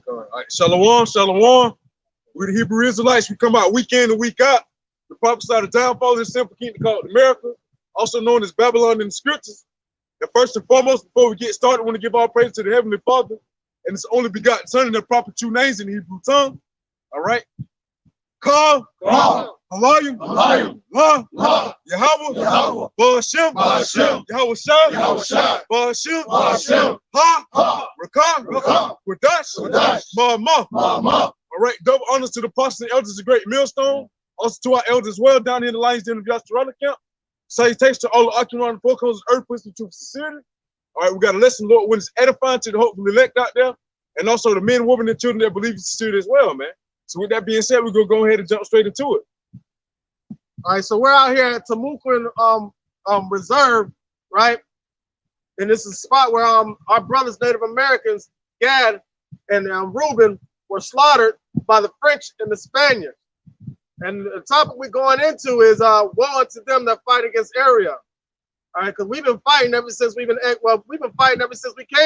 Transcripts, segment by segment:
All right, Shalom, Shalom. We're the Hebrew Israelites. We come out week in and week out. We prophesy the downfall of the simple kingdom called America, also known as Babylon in the scriptures. And first and foremost, before we get started, I want to give all praise to the Heavenly Father and His only begotten Son in their proper two names in the Hebrew tongue. All right. Ka, Halayim, La, Yahweh, Ba'ashem, Yahweh Shai, Ba'ashem, Ha, Rakah, Quadash, Ma'amah. All right, double honors to the apostles and elders of Great Millstone, also to our elders as well down here in the Lions Den of Yashtarana camp. Salutations to all the occupying the four corners of earth, pushing the truth of sincerity. All right, we got a lesson, Lord, when it's edifying to the hopeful elect out there, and also the men, women, and children that believe in sincerity as well, man. So with that being said, we're gonna go ahead and jump straight into it. All right, so we're out here at Tabernacle Reserve, right? And this is a spot where our brothers, Native Americans, Gad and Reuben, were slaughtered by the French and the Spaniards. And the topic we're going into is woe unto them that fight against Ariel. All right, because we've been fighting ever since we came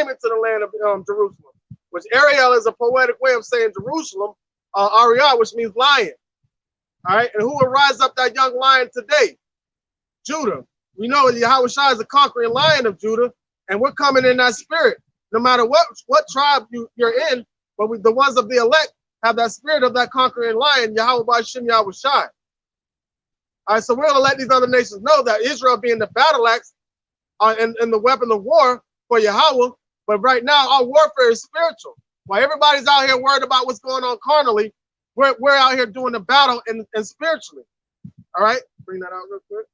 into the land of Jerusalem, which Ariel is a poetic way of saying Jerusalem. Ariel, which means lion. All right, and who will rise up that young lion today? Judah. We know Yahweh Shai is the conquering lion of Judah, and we're coming in that spirit. No matter what tribe you're in, but the ones of the elect have that spirit of that conquering lion, Yahweh Ba'ashem Yahweh Shai. All right, so we're gonna let these other nations know that Israel being the battle axe and the weapon of war for Yahweh, but right now our warfare is spiritual. While everybody's out here worried about what's going on carnally, we're out here doing the battle and spiritually. All right, bring that out real quick.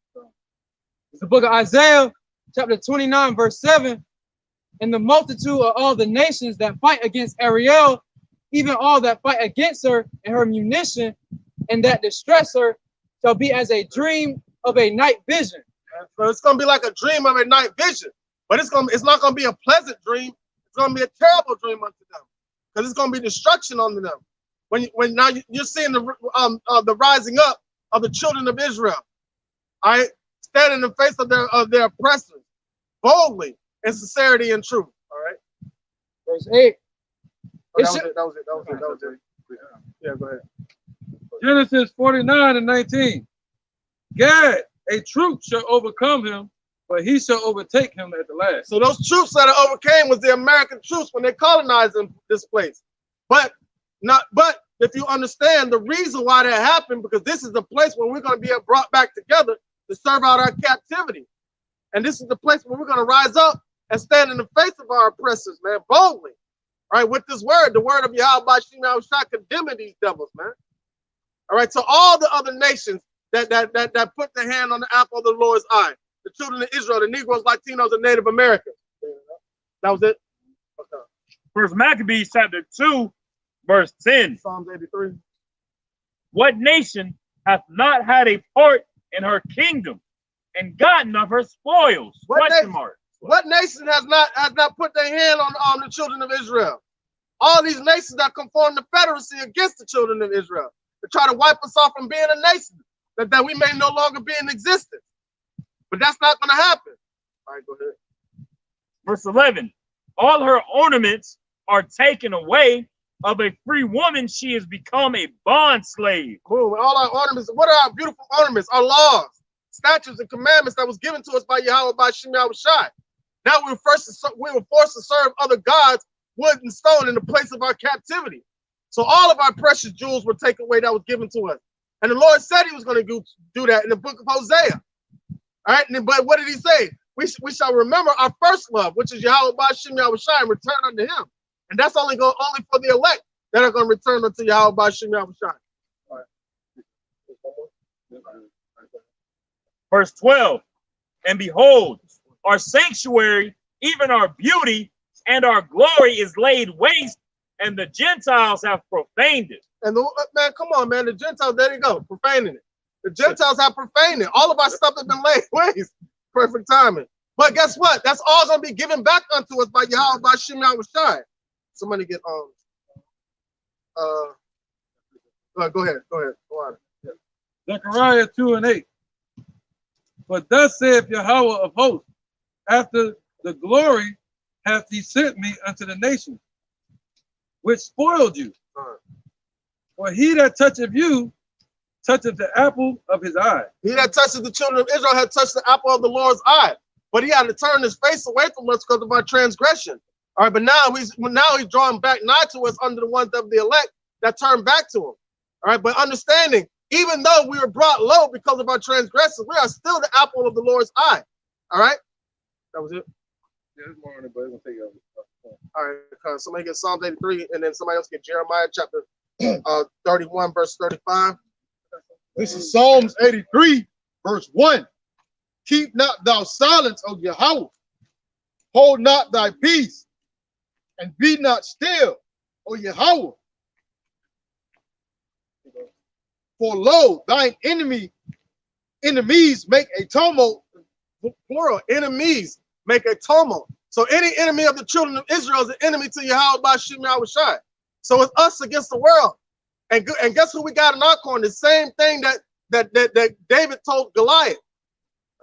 It's the book of Isaiah, chapter 29, verse 7. And the multitude of all the nations that fight against Ariel, even all that fight against her and her munition, and that distress her, shall be as a dream of a night vision. So it's gonna be like a dream of a night vision, but it's not gonna be a pleasant dream. It's gonna be a terrible dream unto them, because it's gonna be destruction unto them. When now you're seeing the rising up of the children of Israel, all right, standing in the face of their oppressors, boldly in sincerity and truth. All right. Verse 8. That was it. Yeah, go ahead. Genesis 49 and 19. Gad, a troop shall overcome him, but he shall overtake him at the last. So those troops that overcame was the American troops when they colonized this place. But if you understand the reason why that happened, because this is the place where we're going to be brought back together to serve out our captivity. And this is the place where we're going to rise up and stand in the face of our oppressors, man, boldly. All right, with this word, the word of Yahweh Ba'ashem Yahweh Shai, condemning these devils, man. All right, so all the other nations that put their hand on the apple of the Lord's eye, the children of Israel, the Negroes, Latinos, and Native Americans. That was it. Okay. First Maccabees chapter 2, verse 10. Psalms 83. What nation hath not had a part in her kingdom and gotten of her spoils? What nation has not put their hand on the children of Israel? All these nations that conform the Confederacy against the children of Israel to try to wipe us off from being a nation, that we may no longer be in existence. But that's not going to happen. All right, go ahead. Verse 11. All her ornaments are taken away. Of a free woman, she has become a bond slave. Cool. All our ornaments. What are our beautiful ornaments? Our laws, statutes, and commandments that was given to us by Yahweh Ba'ashem Yahweh Shai. Now we were forced to serve other gods, wood and stone, in the place of our captivity. So all of our precious jewels were taken away that was given to us. And the Lord said he was going to do that in the book of Hosea. All right, but what did he say? We shall remember our first love, which is Yahweh Ba'ashem Yahweh Shai, and return unto him. And that's only for the elect that are going to return unto Yahweh Ba'ashem Yahweh Shai. All right. Verse 12. And behold, our sanctuary, even our beauty, and our glory is laid waste, and the Gentiles have profaned it. And man, come on, man. The Gentiles, there you go, profaning it. The Gentiles have profaned it. All of our stuff has been laid waste. Perfect timing. But guess what? That's all going to be given back unto us by Yahweh, by Shem Yahushai. Somebody get go ahead. Go on. Zechariah 2:8. But thus saith Yahweh of hosts, after the glory hath he sent me unto the nations, which spoiled you. For he that toucheth you toucheth the apple of his eye. He that touches the children of Israel had touched the apple of the Lord's eye. But he had to turn his face away from us because of our transgression. All right, but now he's drawing back nigh to us under the ones of the elect that turn back to him. All right, but understanding, even though we were brought low because of our transgressions, we are still the apple of the Lord's eye. All right, that was it. Yeah, it's more on it, but it's gonna take you. All right, because somebody get Psalm 83, and then somebody else get Jeremiah chapter 31, verse 35. This is Psalms 83, verse 1. Keep not thou silence, O Yahweh. Hold not thy peace, and be not still, O Yahweh. For lo, thine enemies make a tumult. Plural, enemies make a tumult. So any enemy of the children of Israel is an enemy to Yahweh by Shem Yahushai. So it's us against the world. And guess who we got in our corner? The same thing that David told Goliath,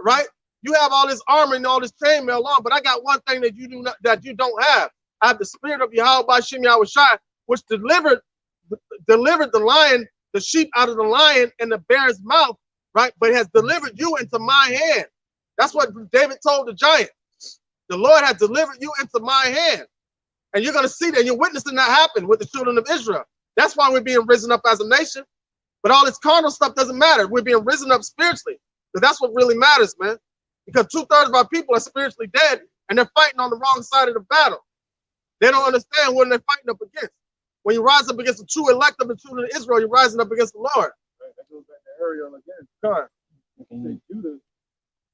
right? You have all this armor and all this chainmail on, but I got one thing that you don't have. I have the spirit of Yahweh by Shem Yahushai, which delivered the lion, the sheep out of the lion and the bear's mouth, right? But it has delivered you into my hand. That's what David told the giant. The Lord has delivered you into my hand. And you're going to see that. You're witnessing that happen with the children of Israel. That's why we're being risen up as a nation. But all this carnal stuff doesn't matter. We're being risen up spiritually. Because that's what really matters, man. Because 2/3 of our people are spiritually dead, and they're fighting on the wrong side of the battle. They don't understand what they're fighting up against. When you rise up against the true elect of the children of Israel, you're rising up against the Lord. Right, that goes back to Ariel again. Come Say Judah,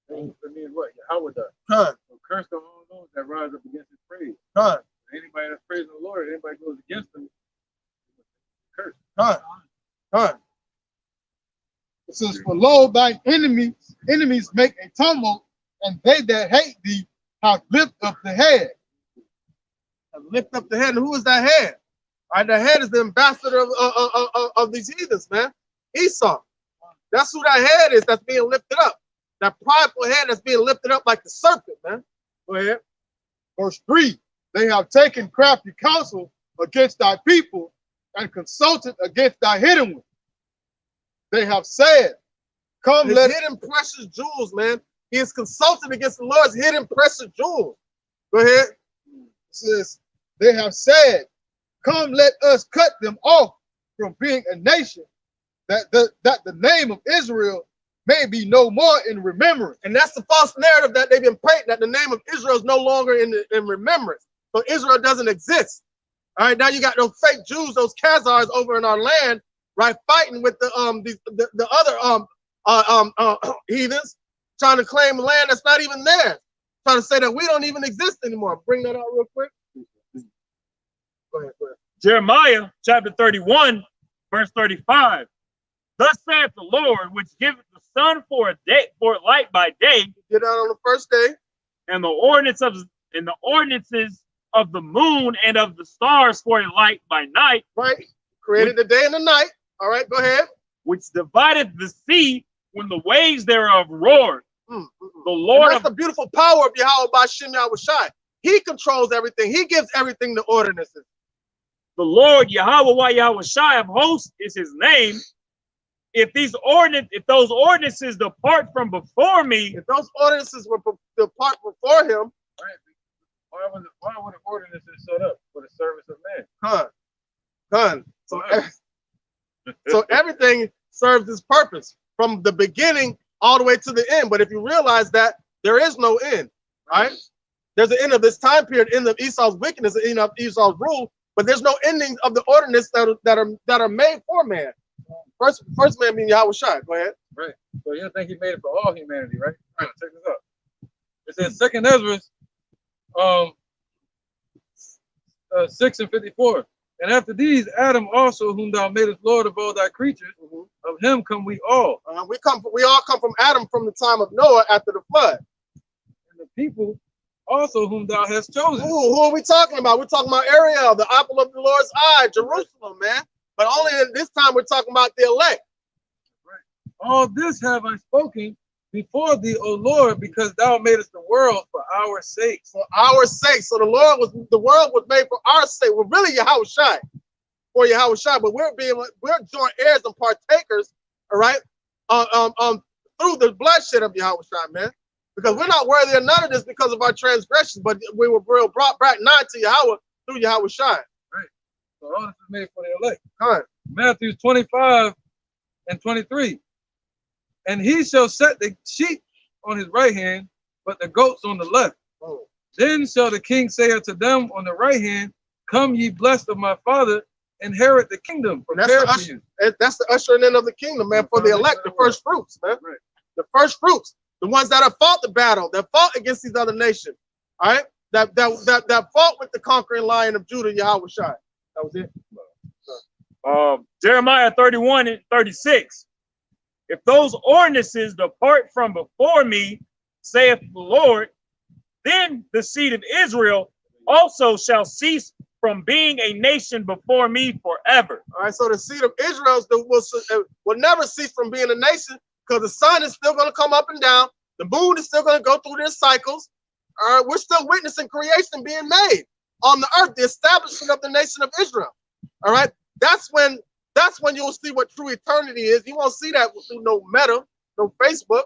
that means what? Yahweh does. on. So curse on all those that rise up against his praise. Come Anybody that's praising the Lord, anybody goes against him, curse. on. It says, for lo, thine enemies make a tumult, and they that hate thee have lift up the head. Lift up the head. And who is that head? All right, the head is the ambassador of these heathens, man. Esau. That's who that head is that's being lifted up. That prideful head that's being lifted up like the serpent, man. Go ahead. Verse 3, they have taken crafty counsel against thy people and consulted against thy hidden ones. They have said, come, let hidden precious jewels, man. He is consulted against the Lord's hidden precious jewels. Go ahead. It says, they have said, come, let us cut them off from being a nation, that the name of Israel may be no more in remembrance. And that's the false narrative that they've been painting, that the name of Israel is no longer in remembrance. So Israel doesn't exist. All right, now you got those fake Jews, those Khazars over in our land, right, fighting with the other heathens, trying to claim land that's not even there, trying to say that we don't even exist anymore. Bring that out real quick. Go ahead. Jeremiah chapter 31, verse 35. Thus saith the Lord, which giveth the sun for light by day, Get out on the first day, and the ordinances of the moon and of the stars for a light by night. right? Created the day and the night. All right, go ahead. Which divideth the sea when the waves thereof roar. The Lord That's the beautiful power of Yahweh by Shem Yahushai. He controls everything. He gives everything the ordinances. The Lord Yahweh Yahushai of hosts is his name. If those ordinances depart from before me, If those ordinances were depart before him, Why would the ordinances set up for the service of man? So everything serves its purpose from the beginning all the way to the end. But if you realize that there is no end, right? There's an end of this time period, end of Esau's wickedness, the end of Esau's rule, but there's no ending of the ordinance that are made for man. First man being Yahushua. Go ahead. Right. So you think he made it for all humanity, right? All right, check this out. It says 2nd Ezra 6 and 54. And after these, Adam also, whom thou madest Lord of all thy creatures, of him come we all. We all come from Adam from the time of Noah after the flood. And the people also whom thou hast chosen. Who are we talking about? We're talking about Ariel, the apple of the Lord's eye, Jerusalem, man. But only in this time we're talking about the elect. Right. All this have I spoken before thee, O Lord, because thou madest the world for our sake. For our sake. So the world was made for our sake. Well, really Yahushua, for Yahushua, but we're joint heirs and partakers, all right, through the bloodshed of Yahushua, man. Because we're not worthy of none of this because of our transgressions, but we were brought back nigh to Yahweh through Yahushua. Right. So all this is made for the elect. All right. Matthew 25 and 23. And he shall set the sheep on his right hand, but the goats on the left. Oh. Then shall the king say unto them on the right hand, come ye blessed of my father, inherit the kingdom. That's the ushering in of the kingdom, man, for the elect, the first fruits, man. Right. The first fruits, the ones that have fought the battle, that fought against these other nations, all right? That fought with the conquering lion of Judah, Yahushua. That was it. Jeremiah 31 and 36. If those ordinances depart from before me, saith the Lord, then the seed of Israel also shall cease from being a nation before me forever. All right, so the seed of Israel will never cease from being a nation because the sun is still going to come up and down. The moon is still going to go through their cycles. All right, we're still witnessing creation being made on the earth, the establishment of the nation of Israel. All right, that's when you'll see what true eternity is. You won't see that through no Meta, no Facebook.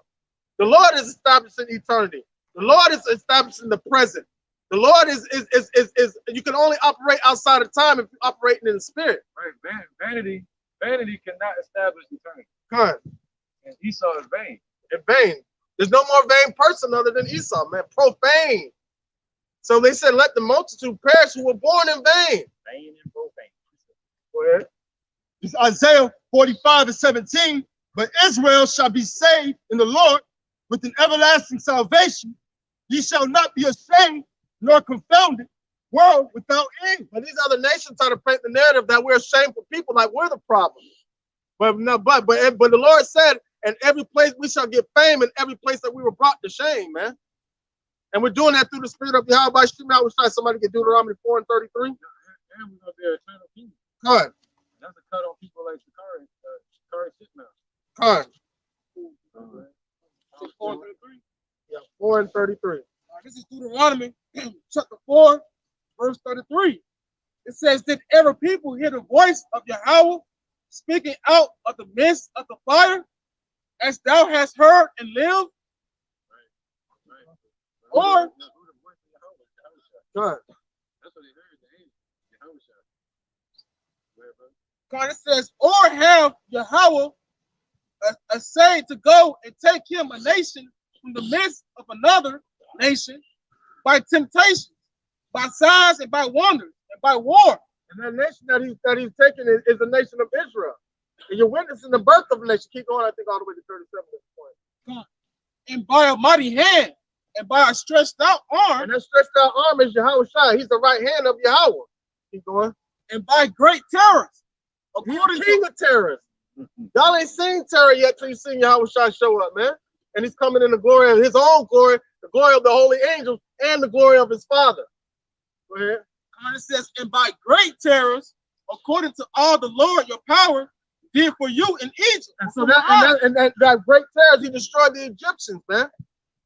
The Lord is establishing eternity. The Lord is establishing the present. The Lord is you can only operate outside of time if you're operating in the spirit. Right, vanity cannot establish eternity. Good. And Esau is vain. In vain. There's no more vain person other than Esau, man. Profane. So they said, let the multitude perish who were born in vain. Vain and profane. Go ahead. It's Isaiah 45 and 17. But Israel shall be saved in the Lord with an everlasting salvation. Ye shall not be ashamed nor confounded, world without end. But these other nations try to paint the narrative that we're shameful people, like we're the problem. But the Lord said, in every place we shall get fame, in every place that we were brought to shame, man. And we're doing that through the spirit of Yahweh. I was trying somebody get Deuteronomy 4 and 33. And we're going to be an eternal kingdom. Good. That's a cut on people like Shikari Shitmouth. Good. 4 and 33. Yeah, 4 and 33. This is Deuteronomy chapter 4, verse 33. It says, did every people hear the voice of Yahweh speaking out of the midst of the fire, as thou hast heard and lived? Or, Good. That's what they heard, the angel. God, it says, or have Yahweh essayed to go and take him a nation from the midst of another nation by temptation, by signs and by wonders and by war. And that nation that he's taking is the nation of Israel. And you're witnessing the birth of a nation. Keep going, I think, all the way to 37 at this point. God. And by a mighty hand and by a stretched out arm. And that stretched out arm is Yahushua. He's the right hand of Yahweh. Keep going. And by great terrors. He's the king of terrorists. Y'all ain't seen terror yet till you seen Yahushua show up, man. And he's coming in the glory of his own glory, the glory of the holy angels, and the glory of his Father. Go ahead. And it says, and by great terrors, according to all the Lord your power did for you in Egypt. And so that great terrors, he destroyed the Egyptians, man.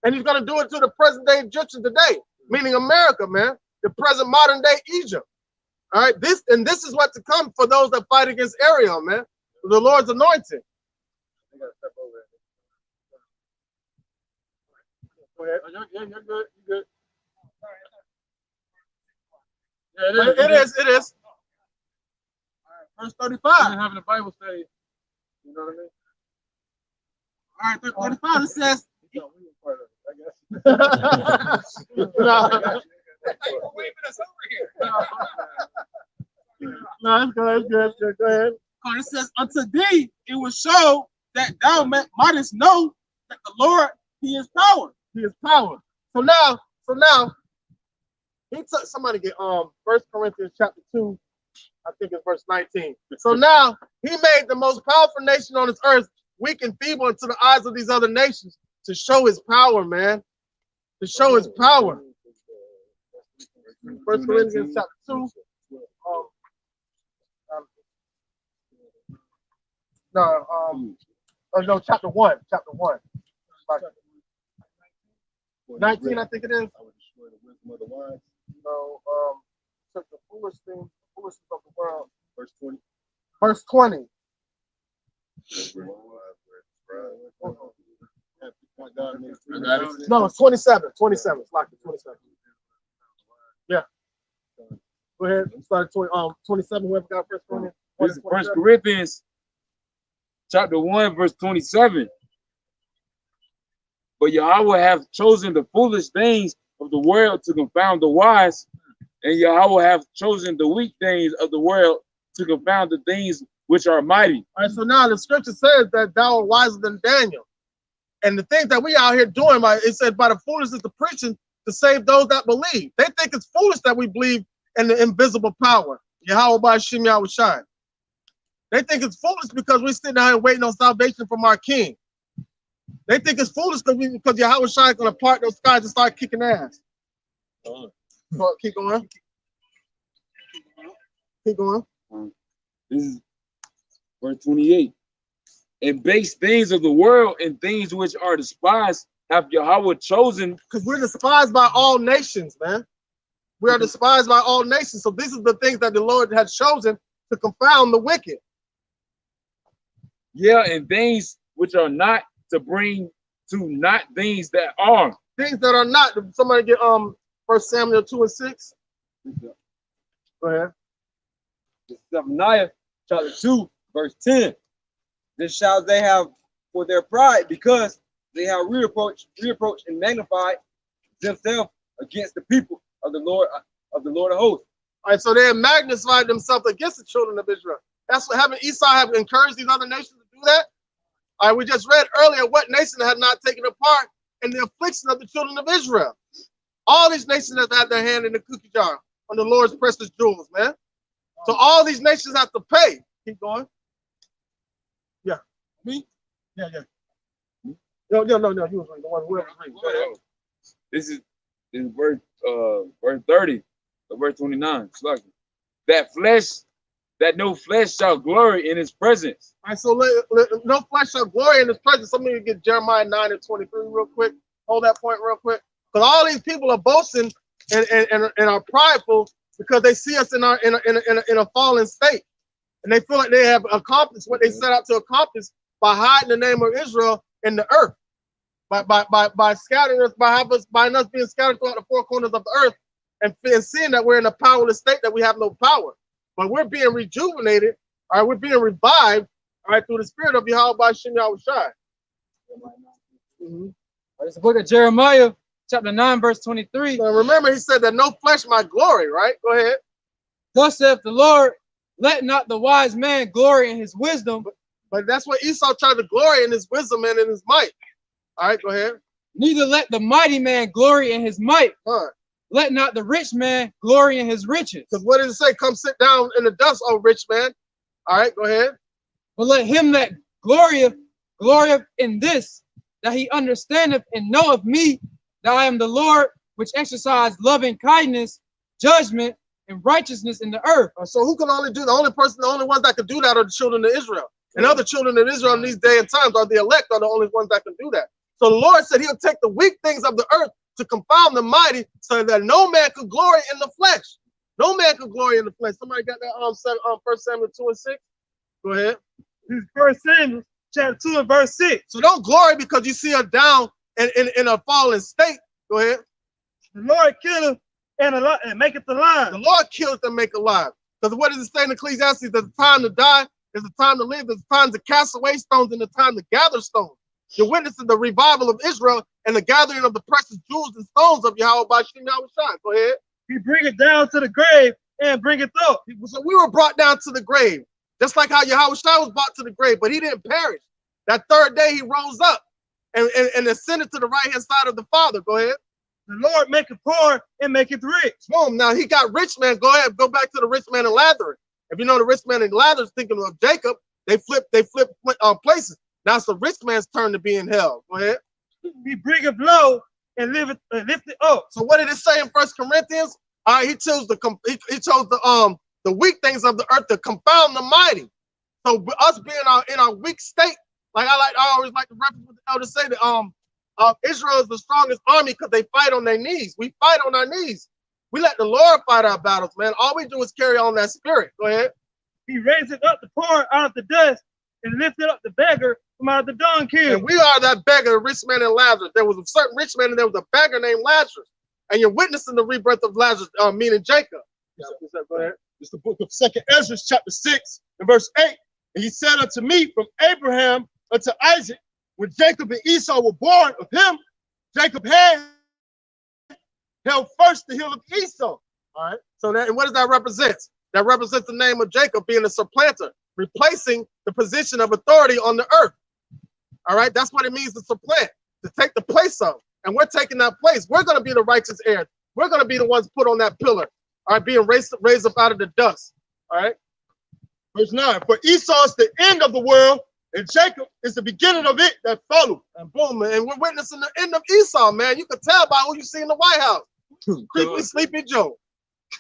And he's going to do it to the present day Egyptians today, meaning America, man. The present modern day Egypt. All right. This is what to come for those that fight against Ariel, man. The Lord's anointing. Go ahead. You're good. You're good. Yeah, it is. All right, verse 35. You're having a Bible study. You know what I mean? All right, 35. It says, No, it's good. Go ahead. it says, unto thee it will show that thou mightest know that the Lord, he is power. He is power. So now, Somebody get 1 Corinthians chapter 2, I think it's verse 19. So now he made the most powerful nation on this earth weak and feeble into the eyes of these other nations to show his power, man. To show his power. 1 Corinthians chapter 2. No, chapter 1. Chapter 1. 19, I think it is. I would destroy the wisdom of the wise. No, took the foolish thing, the foolishness of the world. Verse 20. Verse 20. No, it's 27. 27. It's like 27. Yeah. Go ahead. Start 27. Whoever got first one. This is 1 Corinthians chapter 1, verse 27. But Yahweh hath chosen the foolish things of the world to confound the wise, and Yahweh hath chosen the weak things of the world to confound the things which are mighty. All right, so now the scripture says that thou art wiser than Daniel. And the things that we out here doing, it said by the foolishness of preaching to save those that believe. They think it's foolish that we believe in the invisible power. Yahweh by Shem Yahweh Shai. They think it's foolish because we're sitting down here waiting on salvation from our king. They think it's foolish because Yahweh Shai is going to part those skies and start kicking ass. Keep going. Keep going. This is verse 28. And base things of the world and things which are despised have Yahweh chosen. Because we're despised by all nations, man. We are despised by all nations. So this is the things that the Lord has chosen to confound the wicked. Yeah, and things which are not to bring to not things that are. Things that are not. Somebody get 1 Samuel 2 and 6. Go ahead. Zephaniah chapter 2, verse 10. This shall they have for their pride, because they have reapproached and magnified themselves against the people of the Lord of hosts. All right, so they have magnified themselves against the children of Israel. That's what having Esau have encouraged these other nations to do that. All right, we just read earlier what nation had not taken a part in the affliction of the children of Israel. All these nations have had their hand in the cookie jar on the Lord's precious jewels, man. So all these nations have to pay. Keep going. Yeah. Me? Yeah. No. You was right. The one whoever was right. This is verse 30, verse 29. That no flesh shall glory in his presence. All right, so no flesh shall glory in his presence. Somebody get Jeremiah 9 and 23 real quick. Hold that point real quick. Because all these people are boasting and are prideful because they see us in a fallen state. And they feel like they have accomplished what they set out to accomplish by hiding the name of Israel in the earth. By scattering us, by us being scattered throughout the four corners of the earth and seeing that we're in a powerless state, that we have no power. But we're being rejuvenated, all right, we're being revived, all right, through the spirit of Yahweh by Shem Yahweh Shai. It's the book of Jeremiah, chapter 9, verse 23. So remember, he said that no flesh might glory, right? Go ahead. Thus saith the Lord, let not the wise man glory in his wisdom. But that's what Esau tried to glory in his wisdom and in his might. All right, go ahead. Neither let the mighty man glory in his might. Huh. Let not the rich man glory in his riches. Because what did it say? Come sit down in the dust, O rich man. All right, go ahead. But let him that glorieth in this, that he understandeth and knoweth me, that I am the Lord, which exercise loving kindness, judgment, and righteousness in the earth. So who can only do the only ones that can do that are the children of Israel. And other children of Israel in these day and times are the elect, are the only ones that can do that. So the Lord said he'll take the weak things of the earth to confound the mighty, so that no man could glory in the flesh. No man could glory in the flesh. Somebody got that 1 Samuel 2 and 6? Go ahead. This is 1 Samuel chapter 2 and verse 6. So don't glory because you see us down in a fallen state. Go ahead. The Lord killeth and maketh alive. The Lord killeth and make alive. Because what does it say in Ecclesiastes? There's a time to die, there's a time to live, there's a time to cast away stones, and a time to gather stones. You're witnessing the revival of Israel and the gathering of the precious jewels and stones of Yahweh by Shem Yahweh Shai. Go ahead. He bring it down to the grave and bring it up. So we were brought down to the grave, just like how Yahweh Shai was brought to the grave, but he didn't perish. That third day he rose up and ascended to the right-hand side of the Father. Go ahead. The Lord maketh poor and maketh rich. Boom. Now he got rich man. Go ahead, go back to the rich man and Lazarus. If you know the rich man and Lazarus, thinking of Jacob, they flip places. Now it's the rich man's turn to be in hell. Go ahead. He bringeth low and lifteth up. So what did it say in 1 Corinthians? All right, he chose the weak things of the earth to confound the mighty. So us being in our weak state, like I always like to reference what the elders say that Israel is the strongest army because they fight on their knees. We fight on our knees. We let the Lord fight our battles, man. All we do is carry on that spirit. Go ahead. He raiseth up the poor out of the dust and lifted up the beggar from out of the dunghill. And we are that beggar, the rich man and Lazarus. There was a certain rich man and there was a beggar named Lazarus. And you're witnessing the rebirth of Lazarus, meaning Jacob. Go ahead. It's the book of 2nd Ezra, chapter 6, and verse 8. And he said unto me, from Abraham unto Isaac, when Jacob and Esau were born of him, Jacob held first the hill of Esau. All right. So that, and what does that represent? That represents the name of Jacob being a supplanter, replacing the position of authority on the earth. All right. That's what it means to supplant, to take the place of. And we're taking that place. We're going to be the righteous heirs. We're going to be the ones put on that pillar. All right. Being raised up out of the dust. All right. Verse 9. For Esau is the end of the world, and Jacob is the beginning of it that followed. And boom, and we're witnessing the end of Esau, man. You can tell by who you see in the White House. Creepy Sleepy Joe.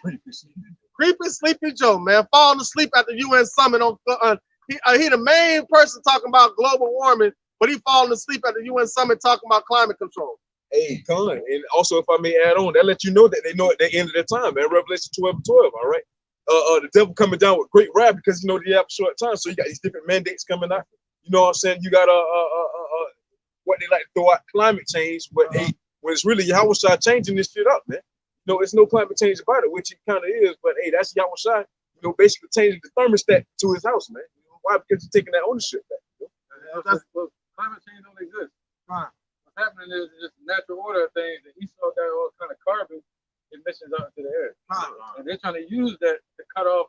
Creepy Sleepy Joe, man. Falling asleep at the UN summit. He the main person talking about global warming, but he falling asleep at the UN summit talking about climate control. Hey, Con, and also if I may add on, that let you know that they know at the end of their time, man. Revelation 12:12, all right? The devil coming down with great wrath because you know they have a short time, so you got these different mandates coming out. You know what I'm saying? You got what they like to throw out, climate change, but hey, when it's really Yahushua changing this shit up, man. You know, it's no climate change about it, which it kind of is, but hey, that's Yahushua, you know, basically changing the thermostat to his house, man. You know, why? Because he's taking that ownership back. You know? Well, climate change don't exist. Right. What's happening is just natural order of things, and Esau got all kind of carbon emissions out into the air. And they're trying to use that to cut off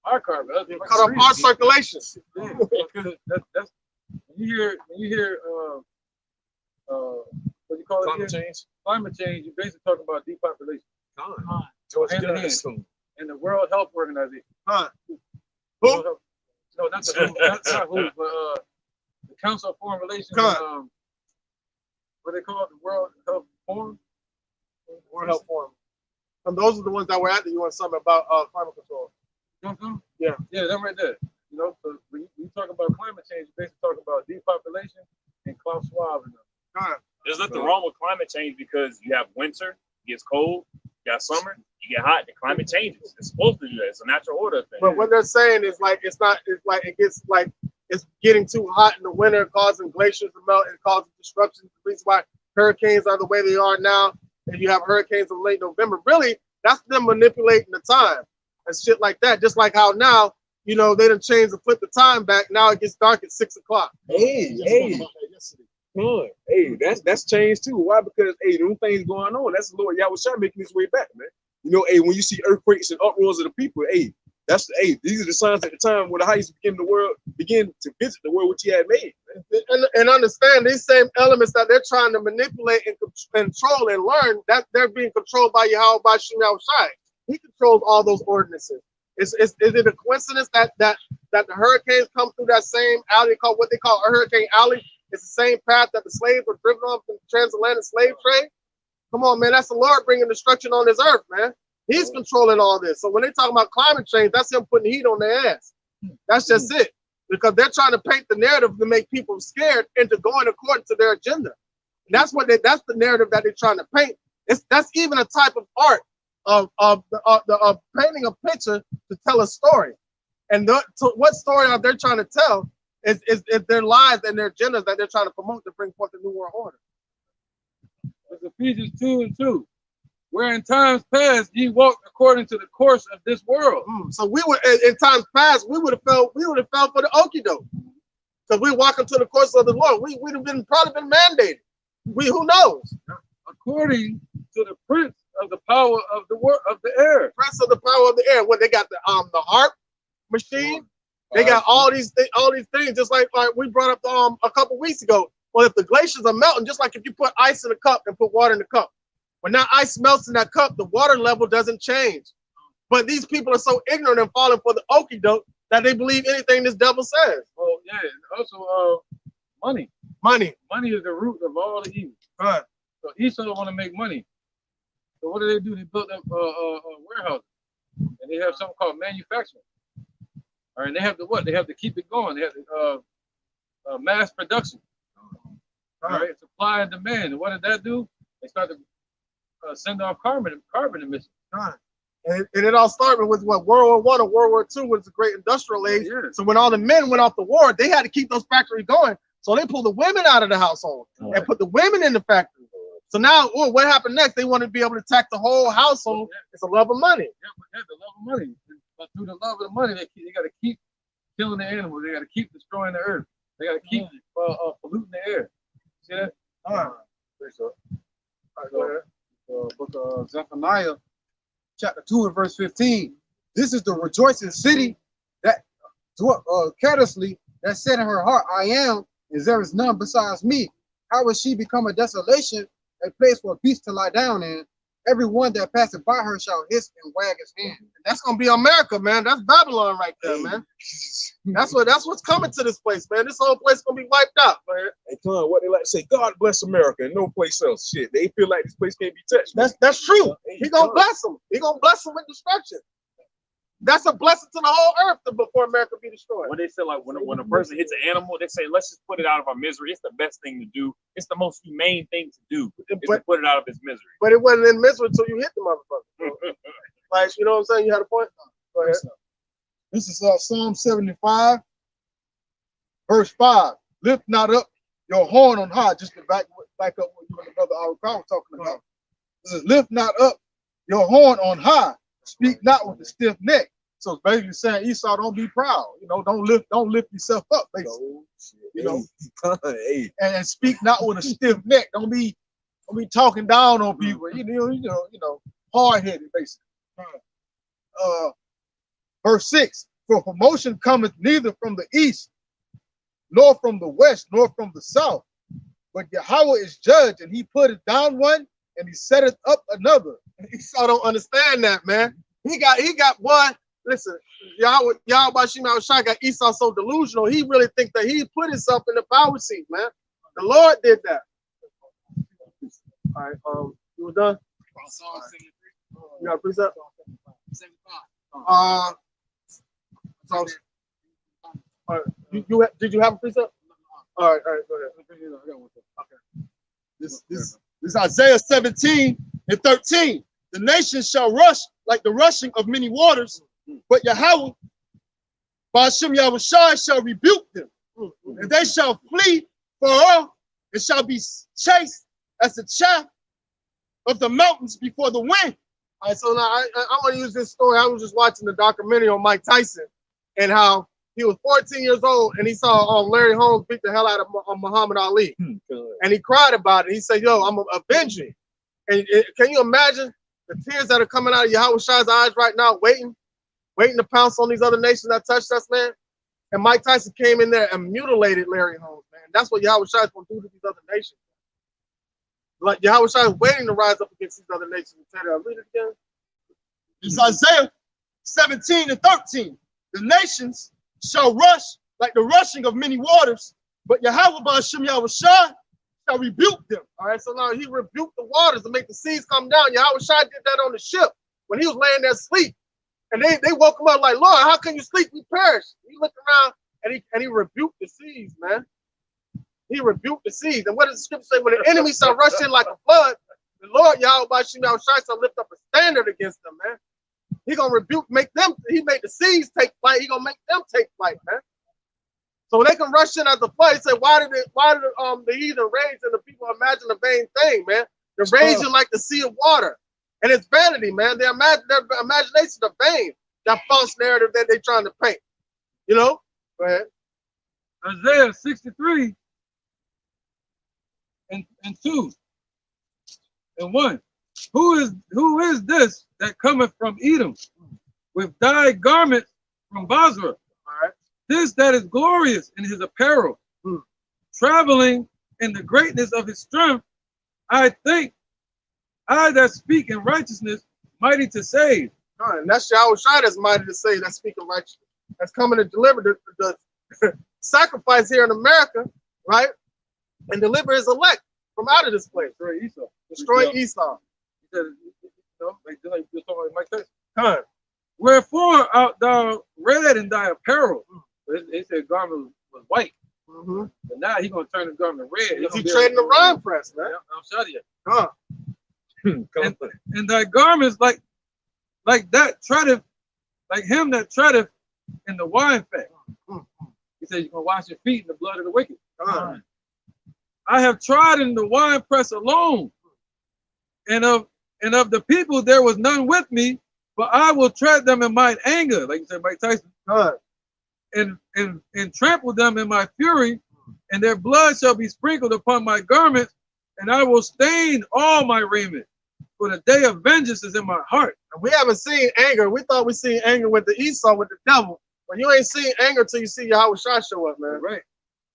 our carbon. Cut off our circulation. Yeah, because that's when you hear what do you call it? Climate change. Climate change. You're basically talking about depopulation. And the World Health Organization. Who? No, not the WHO, not WHO, but the Council of Foreign Relations. What they call it? The World Health Forum. World Health Forum. And those are the ones that were at the UN summit about climate control. Yeah, them right there. You know, so when you talk about climate change, you basically talk about depopulation and Klaus Schwab and them. There's nothing wrong with climate change because you have winter, it gets cold, you got summer, you get hot, the climate changes. It's supposed to do that. It's a natural order thing. But what they're saying is like it's getting too hot in the winter, causing glaciers to melt and causing destruction. The reason why hurricanes are the way they are now, and you have hurricanes in late November. Really, that's them manipulating the time and shit like that. Just like how now, you know, they done changed and flip the time back. Now it gets dark at 6 o'clock. Hey, that's changed too. Why? Because hey, them things going on. That's the Lord Yahushua making his way back, man. You know, hey, when you see earthquakes and uproars of the people, hey, these are the signs at the time when the highest begin to visit the world which he had made. And understand these same elements that they're trying to manipulate and control and learn, that they're being controlled by Yahweh by Yahushua. He controls all those ordinances. Is it a coincidence that the hurricanes come through that same alley called what they call a hurricane alley? It's the same path that the slaves were driven off in the transatlantic slave trade. Come on, man, that's the Lord bringing destruction on this earth, man. He's controlling all this. So when they talk about climate change, that's him putting heat on their ass. That's just it. Because they're trying to paint the narrative to make people scared into going according to their agenda. And that's the narrative that they're trying to paint. That's even a type of art of painting a picture to tell a story. And what story are they trying to tell is their lies and their agendas that they're trying to promote to bring forth the new world order. It's Ephesians 2:2. Where in times past ye walked according to the course of this world. So we were in times past, we would have fell for the okie doke. Because we're walking to the course of the Lord. We'd have probably been mandated. Who knows? According to the prince of the power of the air. Prince of the power of the air. What they got the harp machine. They got all these things, just like we brought up a couple weeks ago. Well, if the glaciers are melting, just like if you put ice in a cup and put water in the cup, When that ice melts in that cup, the water level doesn't change. But these people are so ignorant and falling for the okie doke that they believe anything this devil says. Well, yeah, and also money. Money. Money is the root of all the evil. Right. So Esau want to make money. So what do? They built up warehouses, and they have something called manufacturing. All right, they have to what? They have to keep it going. They have to mass production. All right, supply and demand. And what did that do? They start to send off carbon emissions. Right. And it all started with what, World War I or World War II was the great industrial age. Yeah. So when all the men went off the war, they had to keep those factories going. So they pulled the women out of the household and put the women in the factory. So now, what happened next? They want to be able to tax the whole household. It's a love of money. Yeah, but that's the love of money. But through the love of the money, they got to keep killing the animals. They got to keep destroying the earth. They got to keep polluting the air. See that? All right. So, go ahead. Book of Zephaniah, chapter 2 and verse 15. This is the rejoicing city that carelessly that said in her heart, I am, and there is none besides me. How will she become a desolation, a place for a beast to lie down in? Everyone that passeth by her shall hiss and wag his hand. And that's gonna be America, man. That's Babylon right there, man. That's what's coming to this place, man. This whole place gonna be wiped out, man. And Con, what they like to say, God bless America and no place else. Shit, they feel like this place can't be touched. That's true. He gonna bless them. He gonna bless them with destruction. That's a blessing to the whole earth before America be destroyed. When they say like when a person hits an animal, they say let's just put it out of our misery. It's the best thing to do. It's the most humane thing to do is to put it out of its misery. But it wasn't in misery until you hit the motherfucker. Like, you know what I'm saying? You had a point? Go ahead. This is Psalm 75, verse 5. Lift not up your horn on high, just to back up what you and the brother Ariel was talking about. This is lift not up your horn on high, speak not with a stiff neck. So it's basically saying, Esau, don't be proud. You know, don't lift yourself up, basically. You know, and speak not with a stiff neck. Don't be talking down on people. You know, hard-headed, basically. Verse 6, for promotion cometh neither from the east, nor from the west, nor from the south. But Yahweh is judge, and he putteth down one, and he setteth up another. Esau don't understand that, man. He got one. Listen, Yahweh Shai got Esau so delusional, he really think that he put himself in the power seat, man. The Lord did that. All right, you were done? You got a precept? 75. Did you have a precept? All right, go ahead. Okay. This is Isaiah 17 and 13. The nations shall rush like the rushing of many waters, but Yahweh, Ba'ashem Yahushai, shall rebuke them, and they shall flee for all, and shall be chased as the chaff of the mountains before the wind. All right, so now I want to use this story. I was just watching the documentary on Mike Tyson and how he was 14 years old and he saw Larry Holmes beat the hell out of Muhammad Ali. And he cried about it. He said, yo, I'm avenging. And can you imagine the tears that are coming out of Yahweh Shai's eyes right now, waiting to pounce on these other nations that touched us, man? And Mike Tyson came in there and mutilated Larry Holmes, man. That's what Yahweh Shai is going to do to these other nations. Like Yahweh Shai is waiting to rise up against these other nations. Read it again. It's Isaiah 17 and 13. The nations shall rush like the rushing of many waters, but Yahweh Ba'ashem Yahushai shall rebuke them. All right, so now he rebuked the waters to make the seas come down. Yahweh Shai did that on the ship when he was laying there asleep. And they woke him up like, Lord, how can you sleep? We perish. He looked around and he rebuked the seas, man. He rebuked the seas. And what does the scripture say? When the enemy shall rush in like a flood, the Lord Yahweh Ba'ashem Yahushai shall lift up a standard against them, man. He gonna rebuke, he made the seas take flight. He gonna make them take flight, man. So when they can rush in as a flood, he said, why did the heathen rage and the people imagine a vain thing, man? They're raging like the sea of water. And it's vanity, man. Their imaginations are vain. That false narrative that they're trying to paint. You know? Go ahead. Isaiah 63 and 2 and 1. Who is this that cometh from Edom with dyed garments from Basra? All right. This that is glorious in his apparel, traveling in the greatness of his strength. I I that speak in righteousness, mighty to save. And that's Yahweh Shai that's mighty to say, that's speaking righteousness. That's coming to deliver the sacrifice here in America, right? And deliver his elect from out of this place. Destroy Esau. He said, like you're talking about Mike Tyson. Huh. Wherefore art thou red in thy apparel? They said garment was white. Mm-hmm. But now he's gonna turn the garment red. Is he trading the rhyme press, man? I'm shouting you. Huh. And thy garments like that treadeth, like him that treadeth in the wine fat. He said, you're gonna wash your feet in the blood of the wicked. I have trodden in the wine press alone, and of the people there was none with me, but I will tread them in mine anger, like you said, Mike Tyson, and trample them in my fury, and their blood shall be sprinkled upon my garments, and I will stain all my raiment, for the day of vengeance is in my heart. And we haven't seen anger. We thought we seen anger with the Esau, with the devil, but you ain't seen anger till you see Yahweh Shai show up, man. Right.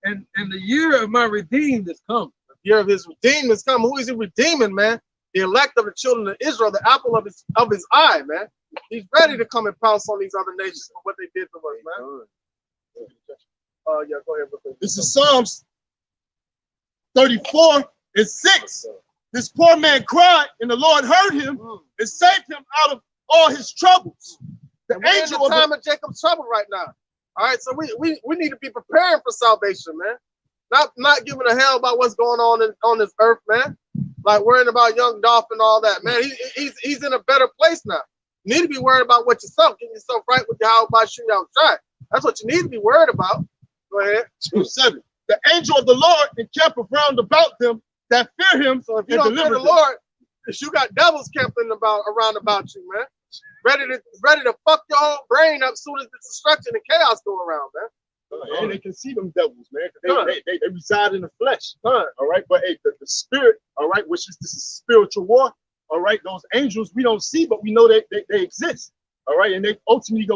And the year of my redeemed is come. The year of his redeemed is come. Who is he redeeming, man? The elect of the children of Israel, the apple of his eye, man. He's ready to come and pounce on these other nations for what they did to us, man. Yeah, go ahead. This is Psalms 34:6. This poor man cried, and the Lord heard him and saved him out of all his troubles. The angel in the time of Jacob's trouble right now. All right, so we need to be preparing for salvation, man. Not giving a hell about what's going on this earth, man. Like worrying about young Dolph and all that, man. He's in a better place now. You need to be worried about what yourself, getting yourself right with Yahweh by shooting outside. That's what you need to be worried about. Go ahead. 7. The angel of the Lord encampeth round about them that fear him. So if you don't fear the Lord, you got devils camping around about you, man. Ready to fuck your whole brain up as soon as the destruction and chaos go around, man. And they can see them devils, man. They reside in the flesh. All right, but hey, the spirit, all right, which is this is spiritual war. All right, those angels we don't see, but we know they exist. All right, and they ultimately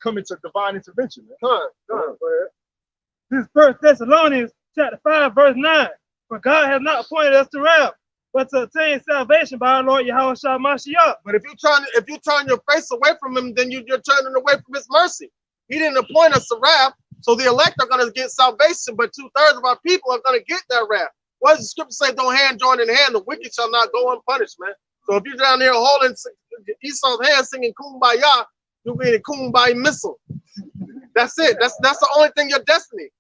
come into divine intervention, man. Go ahead. This First Thessalonians chapter 5, verse 9. For God has not appointed us to wrath, but to obtain salvation by our Lord Yahweh Shai Mashiach. But if you turn your face away from him, then you're turning away from his mercy. He didn't appoint us to wrath, so the elect are going to get salvation, but 2/3 of our people are going to get that wrath. What does the scripture say? Don't hand join in hand, the wicked shall not go unpunished, man. So if you're down there holding Esau's hand singing Kumbaya, you'll be in a Kumbaya missile. That's it. That's the only thing your destiny.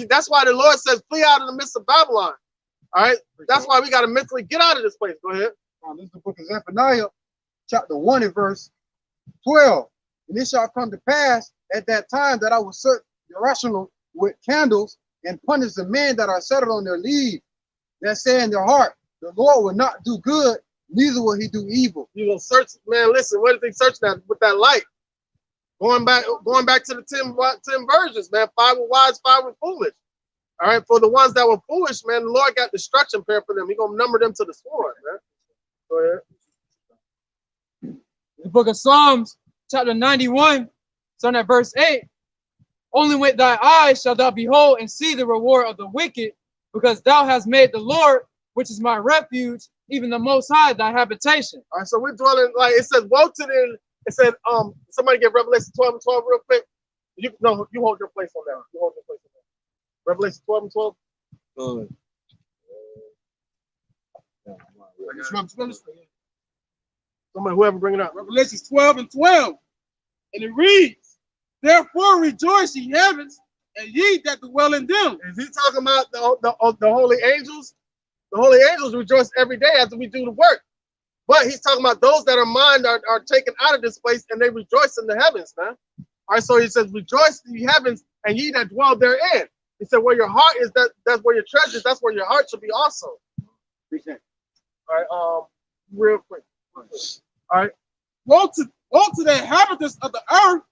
That's why the Lord says, flee out of the midst of Babylon. All right. That's why we got to mentally get out of this place. Go ahead. This is the book of Zephaniah, chapter 1 and verse 12. And it shall come to pass at that time that I will search Jerusalem with candles and punish the men that are settled on their leave, that say in their heart, the Lord will not do good, neither will he do evil. You will search, man. Listen, what is he searching at with that light? Going back to the 10 virgins, man. 5 were wise, 5 were foolish. All right, for the ones that were foolish, man, the Lord got destruction prepared for them. He's gonna number them to the sword, man. Go ahead. The book of Psalms, chapter 91, starting at verse 8. Only with thy eyes shalt thou behold and see the reward of the wicked, because thou hast made the Lord, which is my refuge, even the Most High, thy habitation. All right, so we're dwelling, like it says, woe to them. It said, somebody get Revelation 12 and 12 real quick. You hold your place on that. You hold your place on that. Revelation 12 and 12. Somebody, whoever bring it up. Revelation 12 and 12. And it reads, therefore rejoice, ye heavens, and ye that dwell in them. Is he talking about the holy angels? The holy angels rejoice every day after we do the work. But he's talking about those that are mine are taken out of this place and they rejoice in the heavens, man. All right, so he says, rejoice in the heavens and ye that dwell therein. He said, where your heart is, that's where your treasure is, that's where your heart should be also. All right, real quick. All right. Woe to the inhabitants of the earth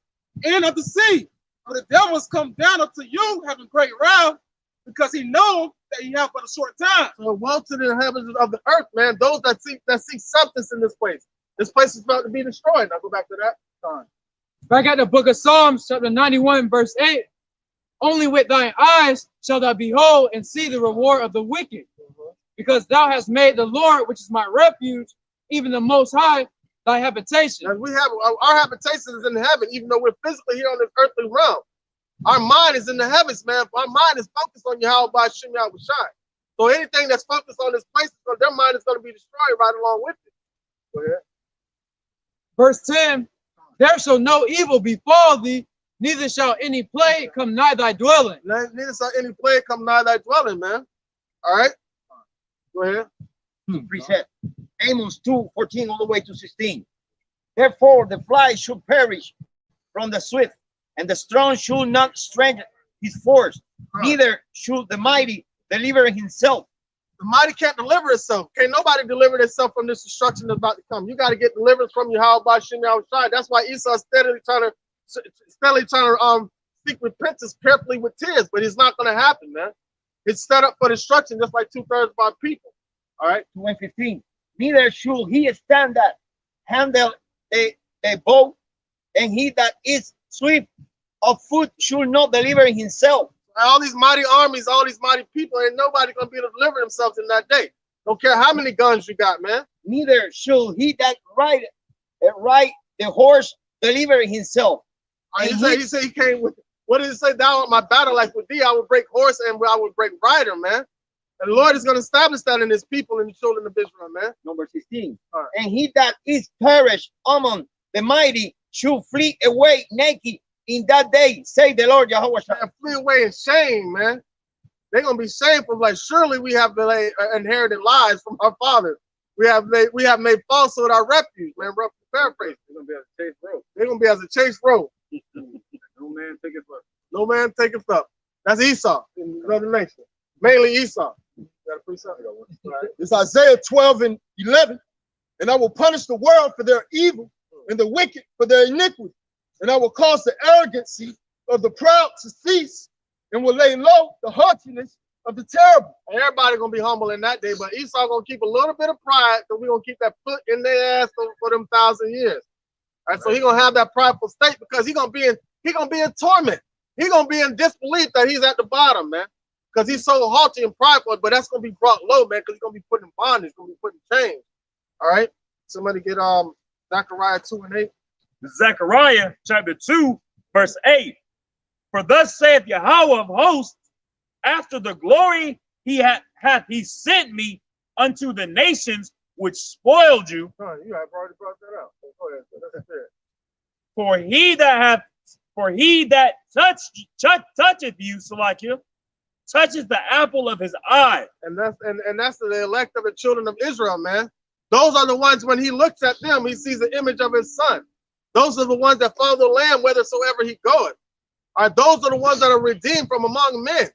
and of the sea, for the devil has come down unto you having great wrath, because he knows that he have but a short time. So woe to the inhabitants of the earth, man. Those that seek substance in this place. This place is about to be destroyed. Now go back to that time. Back at the book of Psalms, chapter 91, verse 8. Only with thine eyes shalt thou behold and see the reward of the wicked, because thou hast made the Lord, which is my refuge, even the Most High, thy habitation. And we have our habitation is in heaven, even though we're physically here on this earthly realm. Our mind is in the heavens, man. Our mind is focused on Yahweh by Shem Yahweh Shai. So anything that's focused on this place, their mind is going to be destroyed right along with it. Go ahead. Verse 10, there shall no evil befall thee, neither shall any plague come nigh thy dwelling. Neither shall any plague come nigh thy dwelling, man. All right? Go ahead. Precept. Amos 2:14 all the way to 16. Therefore the fly should perish from the swift, and the strong should not strengthen his force, neither should the mighty deliver himself. The mighty can't deliver itself. Can't nobody deliver itself from this destruction that's about to come. You got to get deliverance from Yahweh by Shem Yahweh Shai. That's why Esau steadily trying to seek repentance carefully with tears, but it's not going to happen, man. It's set up for destruction, just like 2/3 of our people. All right. 2:15. Neither should he stand that handle a bow, and he that is swift of foot should not deliver himself. All these mighty armies, all these mighty people, ain't nobody gonna be able to deliver themselves in that day. Don't care how many guns you got, man. Neither should he that ride the horse deliver himself. He said he came with. What did it say? Thou art my battle like with thee. I would break horse and I would break rider, man. And the Lord is going to establish that in his people and the children of Israel, man. Number 16. Right. And he that is perished among the mighty should flee away naked in that day, say the Lord Yahweh. And flee away in shame, man. They're going to be shameful. Like, surely we have inherited lies from our fathers. We have made falsehood our refuge, man. Rough paraphrase. They're going to be as a chase road. They're going to be as a chase road. No man taketh up. No man taketh up. That's Esau in another nation. Mainly Esau. Got a precept? Right. It's Isaiah 12:11. And I will punish the world for their evil and the wicked for their iniquity. And I will cause the arrogancy of the proud to cease and will lay low the haughtiness of the terrible. And everybody going to be humble in that day, but Esau going to keep a little bit of pride, so we're going to keep that foot in their ass for them 1,000 years. All right, so he's going to have that prideful state because he's going to be in torment. He's going to be in disbelief that he's at the bottom, man. Because he's so haughty and prideful, but that's going to be brought low, man, because he's going to be put in bondage, going to be put in chains. All right? Somebody get Zechariah 2:8. Zechariah chapter 2, verse 8. For thus saith Yahweh of hosts, after the glory hath he sent me unto the nations which spoiled you. You have already brought that out. Go ahead. For he that toucheth you, Salakia, touches the apple of his eye. And that's the elect of the children of Israel, man. Those are the ones when he looks at them, he sees the image of his son. Those are the ones that follow the Lamb whithersoever he goeth. All right, those are the ones that are redeemed from among men.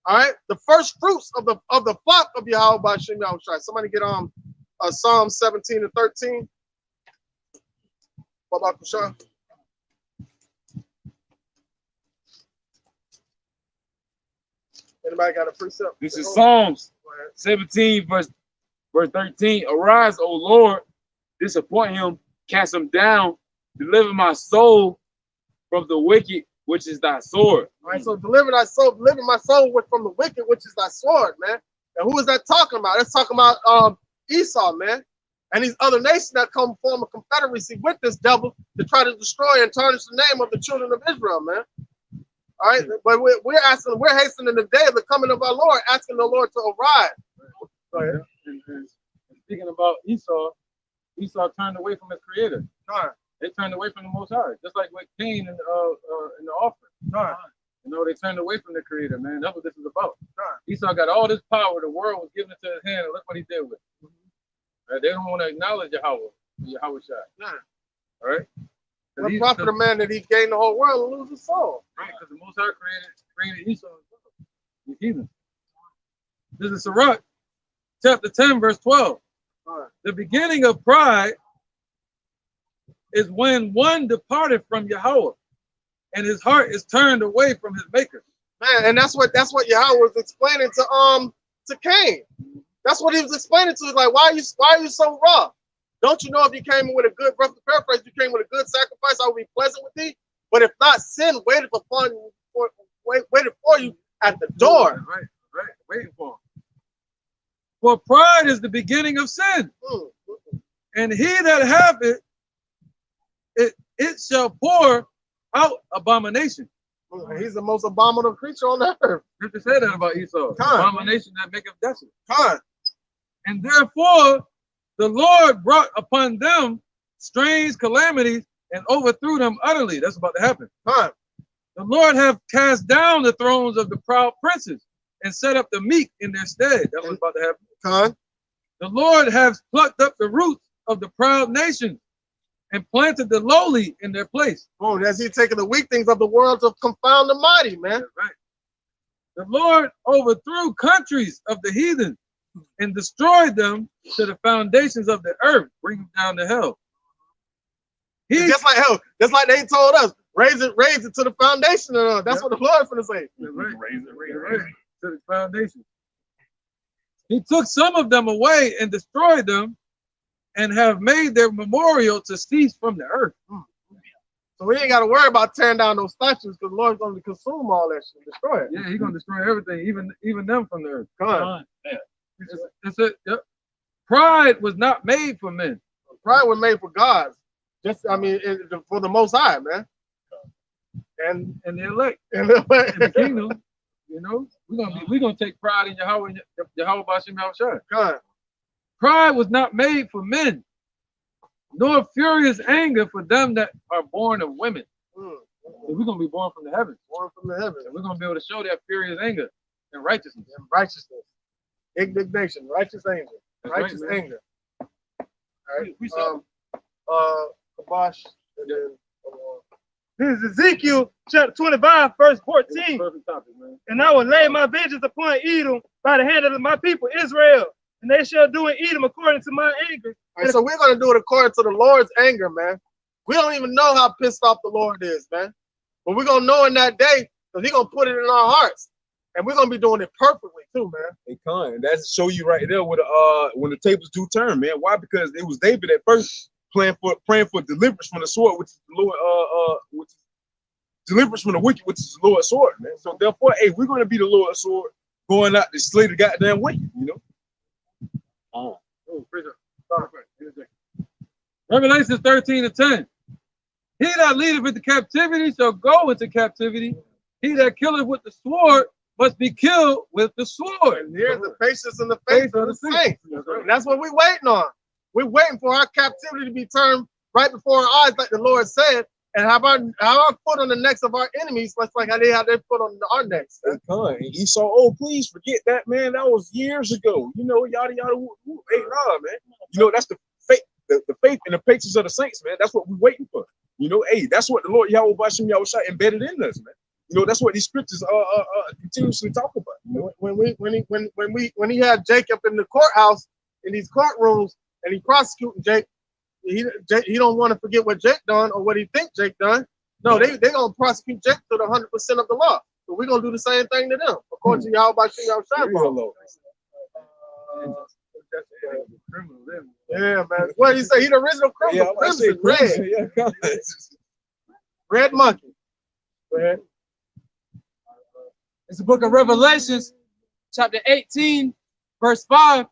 All right, the first fruits of the flock of Yahweh by Shem Yahweh Shai. Somebody get Psalm 17:13. What about Kushan? Anybody got a precept? This is Psalms 17, verse 13. Arise, O Lord, disappoint him, cast him down, deliver my soul from the wicked, which is thy sword. All right, so deliver my soul from the wicked, which is thy sword, man. And who is that talking about? That's talking about Esau, man. And these other nations that come form a confederacy with this devil to try to destroy and tarnish the name of the children of Israel, man. All right, but we're hastening the day of the coming of our Lord, asking the Lord to arise. Go ahead. And speaking about Esau turned away from his creator. Right. They turned away from the Most High, just like with Cain in the offering. Right. You know, they turned away from the creator, man. That's what this is about. Right. Esau got all this power. The world was given into his hand, and look what he did with it. Right? They don't want to acknowledge Yahweh Shai. Right. All right? What profit a man that he gained the whole world and lose his soul? Right, because the Most High created Esau as well. He's heathen. This is Sirach, chapter 10, verse 12. Right. The beginning of pride is when one departed from Yahweh, and his heart is turned away from his maker. Man, and that's what Yahweh was explaining to Cain. That's what he was explaining to. He's like, why are you so raw? Don't you know if you came in with a good, rough to paraphrase, you came with a good sacrifice, I will be pleasant with thee. But if not, sin waited for you at the door. Right, waiting for him. is the beginning of sin. And he that hath it, it shall pour out abomination. He's the most abominable creature on the earth. Scripture said that about Esau. Abomination that maketh desolate. Con. And therefore the Lord brought upon them strange calamities and overthrew them utterly. That's about to happen. Con. The Lord hath cast down the thrones of the proud princes and set up the meek in their stead. That was about to happen. Con. The Lord hath plucked up the roots of the proud nations and planted the lowly in their place. Oh, that's he taking the weak things of the world to confound the mighty, man. That's right. The Lord overthrew countries of the heathen and destroyed them to the foundations of the earth, bring them down to hell. Just like hell, just like they told us, raise it to the foundation. That's what the Lord's gonna say. Right. Raise it to the foundation. He took some of them away and destroyed them, and have made their memorial to cease from the earth. So we ain't got to worry about tearing down those statues, because the Lord's going to consume all that shit, destroy it. Yeah, he's going to destroy everything, even them from the earth. Come on. Yep. Pride was not made for men. Pride was made for gods. For the Most High, man. And the elect. And the kingdom. You know, we're gonna take pride in Yahweh Bashim Yahushua. God. Pride was not made for men, nor furious anger for them that are born of women. So we're gonna be born from the heavens. Born from the heavens. And we're gonna be able to show that furious anger and righteousness. Indignation, righteous anger. Righteous anger. All right. Kabosh, and then this is Ezekiel chapter 25, verse 14. Perfect topic, man. And I will lay my vengeance upon Edom by the hand of my people Israel, and they shall do in Edom according to my anger. All right, so we're going to do it according to the Lord's anger, man. We don't even know how pissed off the Lord is, man. But we're going to know in that day, because he's going to put it in our hearts. And we're going to be doing it perfectly too, man. Hey, Con, that's show you right there with when the tables do turn, man. Why? Because it was David at first praying for deliverance from the sword, which is the Lord, which is deliverance from the wicked, which is the Lord's sword, man. So therefore, hey, we're going to be the Lord's sword going out to slay the goddamn wicked, you know. Revelation 13:10. He that leadeth into captivity shall go into captivity. He that killeth with the sword must be killed with the sword. And here's the patience and the faith of the saints. And that's what we're waiting on. We're waiting for our captivity to be turned right before our eyes, like the Lord said, and have our foot on the necks of our enemies, much like how they have their foot on our necks. Hey, Con, Esau, oh, please forget that, man. That was years ago. You know, yada, yada, hey, nah, man. You know, that's the faith, the faith and the patience of the saints, man. That's what we're waiting for. You know, hey, that's what the Lord Yahweh Bashim Yahushua embedded in us, man. You know, that's what these scriptures continuously talk about. You know? When he had Jacob in the courthouse, in these courtrooms, and he prosecuting Jake, he don't want to forget what Jake done or what he think Jake done. No, they gonna prosecute Jake to the 100% of the law. So we're gonna do the same thing to them, according to Yahweh Bashim Yahushua. Yeah, man. What did he say? He the original criminal. Yeah, Crimson, red. Yeah, red monkey. Go ahead. It's the book of Revelations, chapter 18, verse 5.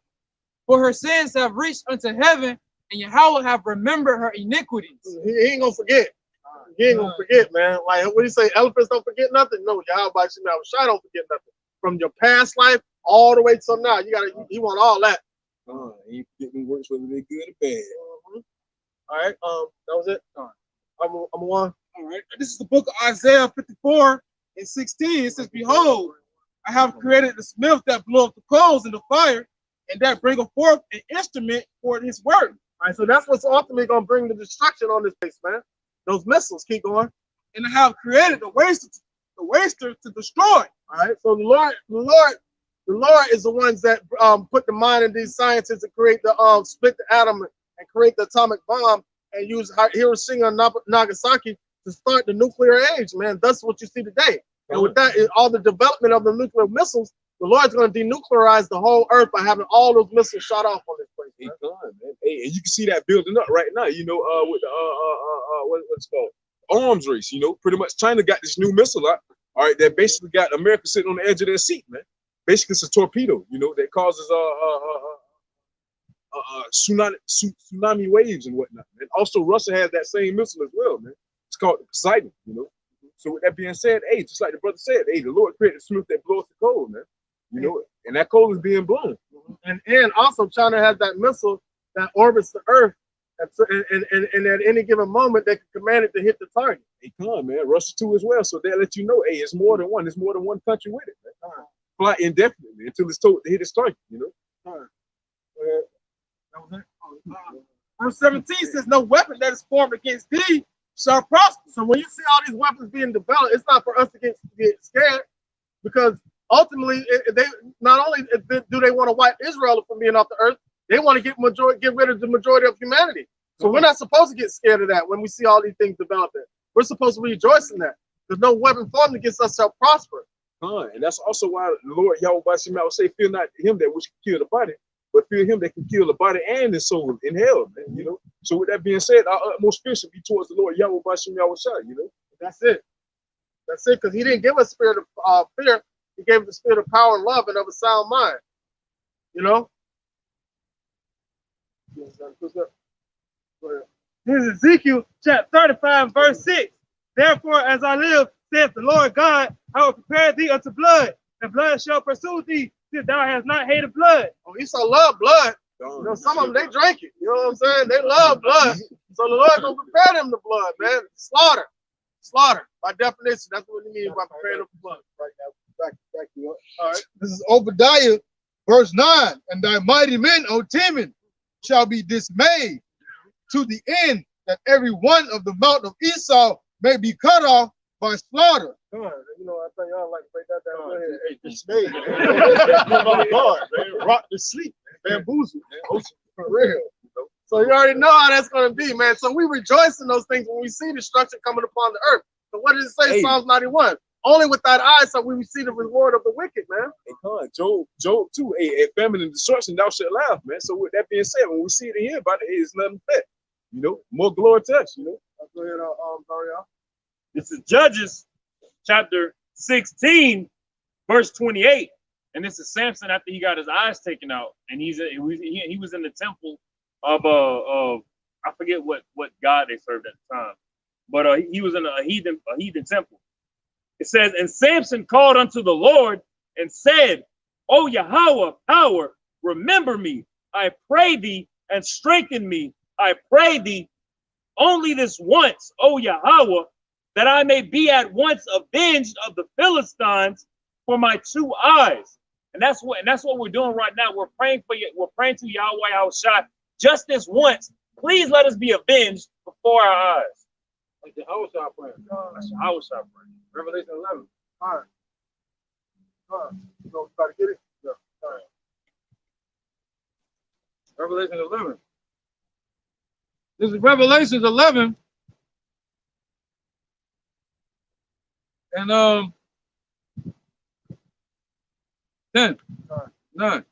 For her sins have reached unto heaven, and Yahweh have remembered her iniquities. He ain't gonna forget. He ain't gonna forget, man. Like, what do you say? Elephants don't forget nothing? No, Yahweh Bashim Yahushua don't forget nothing. From your past life all the way till now, you want all that. You getting works whether they're good or bad. All right, that was it. I'm one. All right, this is the book of Isaiah 54:16. It says, "Behold, I have created the smith that bloweth the coals in the fire, and that bringeth forth an instrument for his work." All right, so that's what's ultimately gonna bring the destruction on this place, man. Those missiles keep going. And I have created the waster to destroy. All right, so the Lord is the ones that put the mind in these scientists to create the split the atom and create the atomic bomb and use Hiroshima and Nagasaki to start the nuclear age, man. That's what you see today. And with that, all the development of the nuclear missiles, the Lord's going to denuclearize the whole earth by having all those missiles shot off on this place. Hey, man. Hey, and you can see that building up right now. You know, with the what's called arms race. You know, pretty much China got this new missile out. All right, that basically got America sitting on the edge of their seat, man. Basically, it's a torpedo. You know, that causes tsunami waves and whatnot. And also Russia has that same missile as well, man. It's called the Poseidon, you know. So with that being said, hey, just like the brother said, hey, the Lord created the smooth that blows the cold, man. You know, and that coal is being blown. And also China has that missile that orbits the earth, and at any given moment they can command it to hit the target. Hey, come on, man. Russia too as well. So they'll let you know, hey, it's more than one. There's more than one country with it, man. Fly indefinitely until it's told to hit its target, you know. Verse 17 says, no weapon that is formed against thee shall prosper. So when you see all these weapons being developed, it's not for us to get scared, because ultimately they not only do they want to wipe Israel from being off the earth, they want to get rid of the majority of humanity. So we're not supposed to get scared of that when we see all these things developing. We're supposed to rejoice in that. There's no weapon formed against us shall prosper. And that's also why the Lord Yahweh Bashim will say, fear not him that which can kill the body, but fear him that can kill the body and the soul in hell, man, you know. So with that being said, our utmost fear should be towards the Lord Yahweh Bashim Yahushua, you know. That's it. That's it, because he didn't give us a spirit of fear. He gave us the spirit of power and love and of a sound mind. You know? Here's Ezekiel chapter 35, verse 6. Therefore, as I live, saith the Lord God, I will prepare thee unto blood, and blood shall pursue thee, till thou hast not hated blood. Oh, Esau love blood. You know, some of them, they drink it. You know what I'm saying? They love blood. So the Lord gonna prepare them to blood, man. Slaughter. Slaughter. By definition, that's what he means by preparing them for blood. Right now, back you up. All right. This is Obadiah, verse 9. And thy mighty men, O Timon, shall be dismayed to the end that every one of the mount of Esau may be cut off by slaughter. Come on, you know, I think y'all like to break that down. Go ahead. Hey, dismayed. Oh, God, man. Rock to sleep. Bamboozled. For real. So you already know how that's going to be, man. So we rejoice in those things when we see destruction coming upon the earth. So what does it say, Psalms 91? Only with that eye shall we see the reward of the wicked, man. Hey, come on, Job too. Hey, famine and destruction, thou shalt laugh, man. So with that being said, when we see it here about it, it's nothing but, you know, more glory to us, you know. Go ahead, Ariel. This is Judges chapter 16, verse 28. And this is Samson after he got his eyes taken out, and he was in the temple of I forget what god they served at the time, but he was in a heathen temple. It says, and Samson called unto the Lord and said, O Yahweh, power, remember me, I pray thee, and strengthen me, I pray thee, only this once, O Yahweh, that I may be at once avenged of the Philistines for my two eyes. And that's what we're doing right now. We're praying for you. We're praying to Yahweh Yahushua just this once. Please let us be avenged before our eyes. Like the Yahushua praying. That's Yahushua praying. Revelation 11. All right. You know, try to get it? Yeah. All right. Revelation 11. This is Revelation 11. And 10, 9.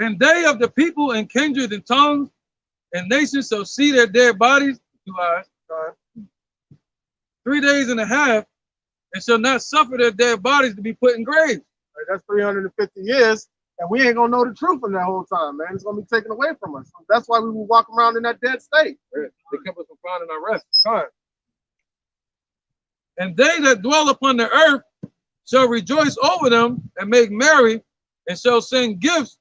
And they of the people and kindred and tongues and nations shall see their dead bodies, 2 eyes, 3 days and a half, and shall not suffer their dead bodies to be put in graves. Right, that's 350 years, and we ain't gonna know the truth in that whole time, man. It's gonna be taken away from us. That's why we will walk around in that dead state. They kept us from finding our rest. And they that dwell upon the earth shall rejoice over them and make merry, and shall send gifts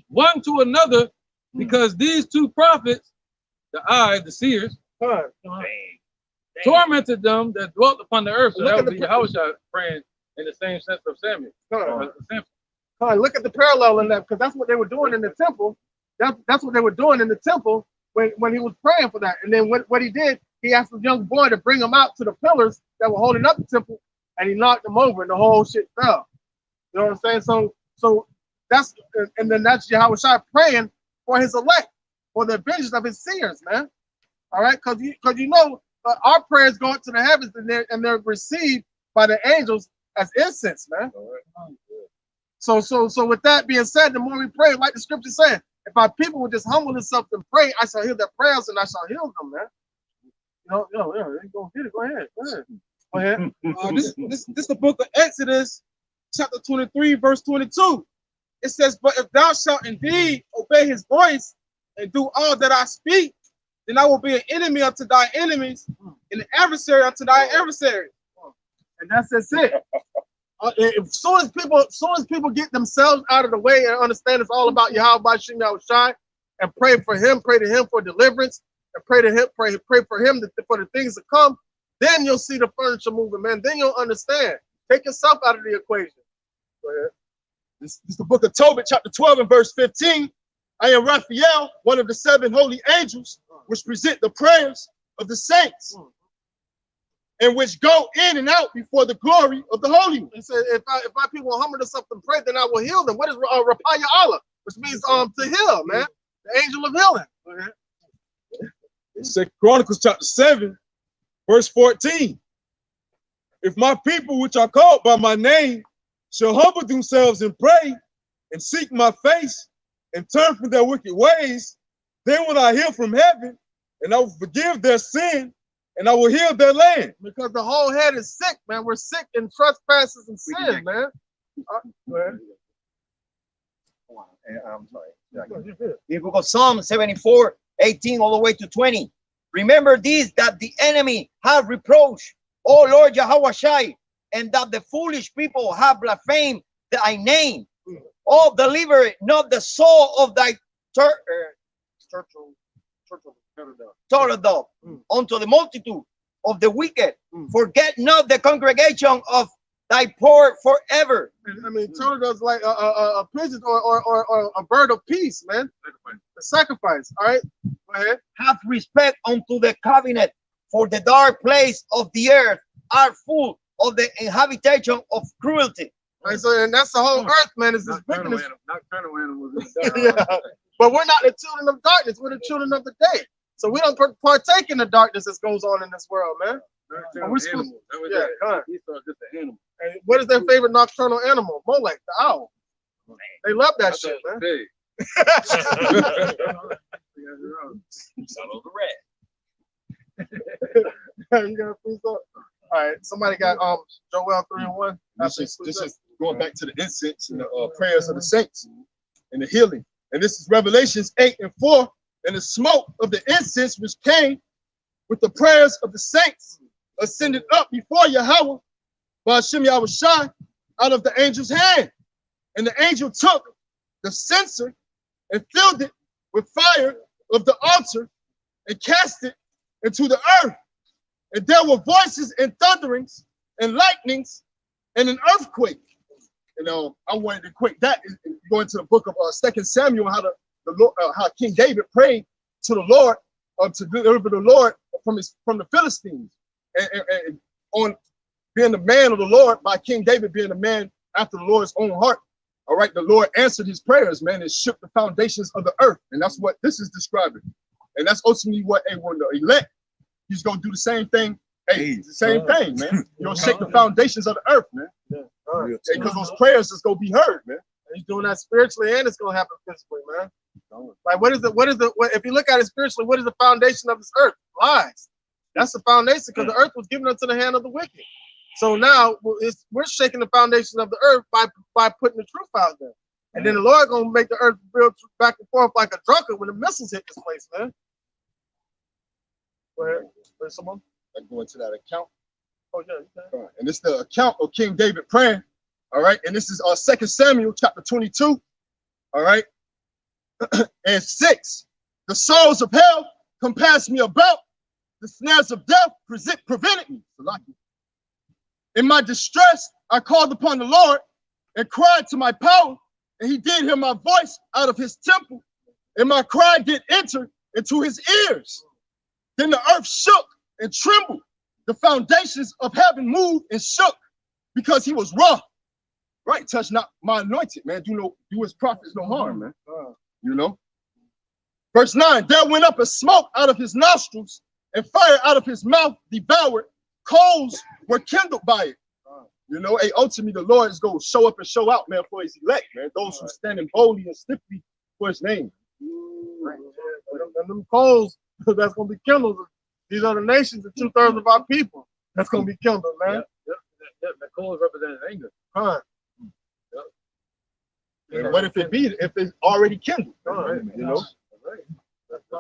one to another, because these two prophets, the seers, tormented them that dwelt upon the earth. So that would be Yahushua praying in the same sense of Samuel. Look at the parallel in that, because that's what they were doing in the temple. That's what they were doing in the temple when he was praying for that. And then what he did, he asked the young boy to bring him out to the pillars that were holding up the temple, and he knocked them over, and the whole shit fell. You know what I'm saying? So that's, and then that's Yahushua praying for his elect, for the vengeance of his seers, man. All right, because you know our prayers go into the heavens, and they're received by the angels as incense, man. So with that being said, the more we pray, like the scripture said, if our people would just humble themselves and pray, I shall hear their prayers and I shall heal them, man. Go ahead. This is the book of Exodus, chapter 23, verse 22. it says, but if thou shalt indeed obey his voice and do all that I speak, then I will be an enemy unto thy enemies and an adversary unto thy adversary. And that's it. As soon as people get themselves out of the way and understand it's all about Yahweh Shem Yahushai and pray for him, pray to him for deliverance, and pray to him, pray for him for the things to come, then you'll see the furniture moving, man. Then you'll understand. Take yourself out of the equation. Go ahead. This is the book of Tobit, chapter 12 and verse 15. I am Raphael, one of the 7 holy angels, which present the prayers of the saints, and which go in and out before the glory of the Holy One. He said, if my people humble themselves and pray, then I will heal them. What is Rapaya Allah? Which means to heal, man. The angel of healing. Second Chronicles chapter 7, verse 14. If my people, which are called by my name, shall humble themselves and pray and seek my face and turn from their wicked ways, then will I hear from heaven and I will forgive their sin and I will heal their land. Because the whole head is sick, man. We're sick in trespasses and sin, man. I'm sorry. The book of Psalm 74, 18 all the way to 20. Remember this, that the enemy have reproached, O Lord Yahweh Shai, and that the foolish people have blasphemed thy name. Oh, deliver not the soul of thy turtle dove unto the multitude of the wicked. Forget not the congregation of thy poor forever. I mean, turtle dove's like a pigeon or a bird of peace, man. A sacrifice. All right. Go ahead. Have respect unto the cabinet, for the dark place of the earth are full of the inhabitation of cruelty. All right, so and that's the whole earth, man. Is this wickedness? Nocturnal animals. Yeah. But we're not the children of darkness. We're the children of the day. So we don't partake in the darkness that goes on in this world, man. We're supposed, yeah, Just an animal. and what is their favorite nocturnal animal? Molech, the owl. They love that shit, man. Son of the red. You got a free thought? All right, somebody got Joel 3 and 1. This is going back to the incense and the prayers of the saints and the healing. And this is Revelations 8 and 4. And the smoke of the incense which came with the prayers of the saints ascended up before Yahweh by Hashem Yahushai out of the angel's hand. And the angel took the censer and filled it with fire of the altar and cast it into the earth. And there were voices and thunderings and lightnings and an earthquake. I wanted to quick that go into the book of 2 Samuel, how how King David prayed to the Lord to deliver the Lord from the Philistines, and on being the man of the Lord by King David being a man after the Lord's own heart. All right, the Lord answered his prayers, man, and shook the foundations of the earth, and that's what this is describing, and that's ultimately what when the elect, he's gonna do the same thing. Hey, it's the same thing, man. You're gonna shake the foundations of the earth, man. Because those prayers is gonna be heard, man. He's doing that spiritually, and it's gonna happen physically, man. Like, if you look at it spiritually, what is the foundation of this earth? Lies. That's the foundation, because the earth was given into the hand of the wicked. So now we're shaking the foundation of the earth by putting the truth out there. And then the Lord gonna make the earth build back and forth like a drunkard when the missiles hit this place, man. Where's someone? I go into that account. Oh yeah, you can. Right. And this is the account of King David praying. All right, and this is 2 Samuel chapter 22. All right, and 6. The sorrows of hell compassed me about. The snares of death prevented me. In my distress, I called upon the Lord and cried to my power, and he did hear my voice out of his temple, and my cry did enter into his ears. Then the earth shook and trembled. The foundations of heaven moved and shook because he was wroth. Right, touch not my anointed, man. Do his prophets no harm, man. You know. Verse 9, there went up a smoke out of his nostrils, and fire out of his mouth devoured. Coals were kindled by it. You know, ultimately the Lord is going to show up and show out, man, for his elect, man. Those who stand boldly and stiffly for his name. Right. And them coals that's going to be kindled. These are the nations, the 2/3 of our people. That's going to be kindled, man. The coals represent anger. Huh. And what if it's already kindled? You know?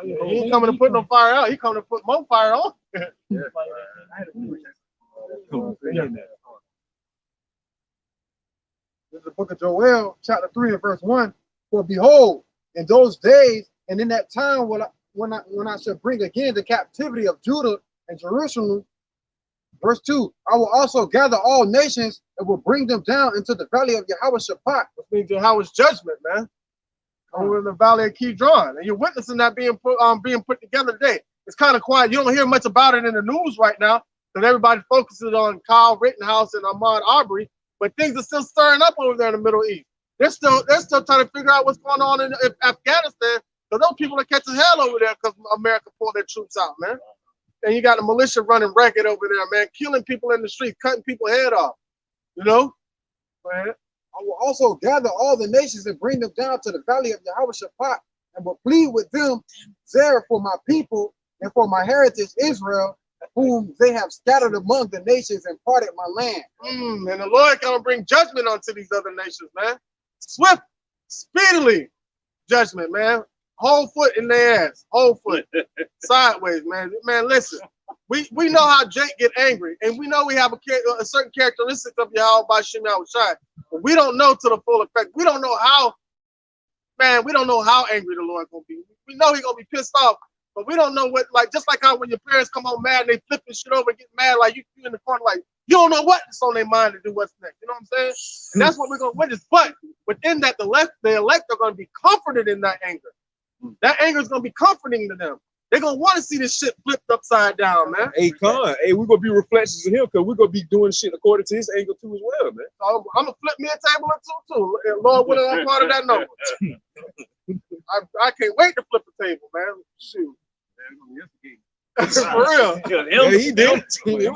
He ain't coming to put no fire out. He coming to put more fire on. This is the book of Joel, chapter 3 and verse 1. For behold, in those days and in that time when I shall bring again the captivity of Judah and Jerusalem. Verse 2, I will also gather all nations and will bring them down into the valley of Yahweh Shaphat. Which means Yahweh's judgment, man. Over in the valley of Kidron. And you're witnessing that being put together today. It's kind of quiet. You don't hear much about it in the news right now because everybody focuses on Kyle Rittenhouse and Ahmaud Arbery. But things are still stirring up over there in the Middle East. They're still trying to figure out what's going on in Afghanistan. Because those people are catching hell over there because America pulled their troops out, man. And you got the militia running ragged over there, man, killing people in the street, cutting people's head off. You know? Man. I will also gather all the nations and bring them down to the valley of Yahweh Shaphat, and will plead with them there for my people and for my heritage Israel, whom they have scattered among the nations and parted my land. And the Lord gonna bring judgment onto these other nations, man. Swift, speedily judgment, man. Whole foot in their ass, whole foot, sideways, man. Man, listen, we know how Jake get angry, and we know we have a certain characteristic of Yahweh by Shem Yahushai, but we don't know to the full effect. We don't know how, man. We don't know how angry the Lord gonna be. We know He gonna be pissed off, but we don't know what. Like just like how when your parents come home mad and they flipping shit over and get mad, like you in the corner, like you don't know what's on their mind to do what's next. You know what I'm saying? And that's what we're gonna witness. But within that, the elect are gonna be comforted in that anger. That anger is gonna be comforting to them. They're gonna want to see this shit flipped upside down, man. Hey, Con, hey, we're gonna be reflections of him because we're gonna be doing shit according to his anger too as well, man. So I'm gonna flip me a table or two too. Lord willing, I'm part of that number. I can't wait to flip the table, man. Shoot. For real. Yeah, he did. Hey,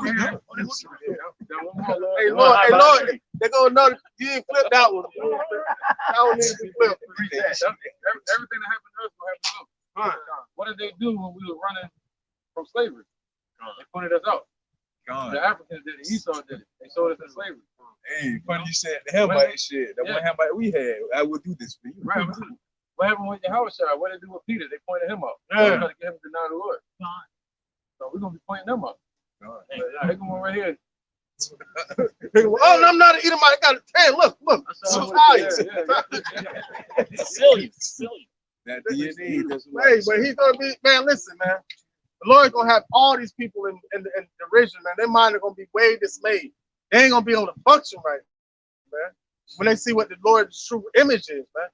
Lord, they're gonna know that you didn't flip that one. That one needs to be flipped. Everything that happened to us will happen to them. What did they do when we were running from slavery? They pointed us out. The Africans did it. Esau did it. They sold us in slavery. Hey, funny you said the Hamite shit. That one Hamite we had. I would do this for you. Right. What happened with Yahushua? What did they do with Peter? They pointed him out. They're trying to get him to deny the Lord. So we're gonna be pointing them out. They come on right here. Oh, I'm not an Edomite. I got a 10. Look. Silly. That DNA doesn't. Hey, but he's gonna be, man. Listen, man. The Lord's gonna have all these people in derision, man. Their mind are gonna be way dismayed. They ain't gonna be able to function right, man. When they see what the Lord's true image is, man.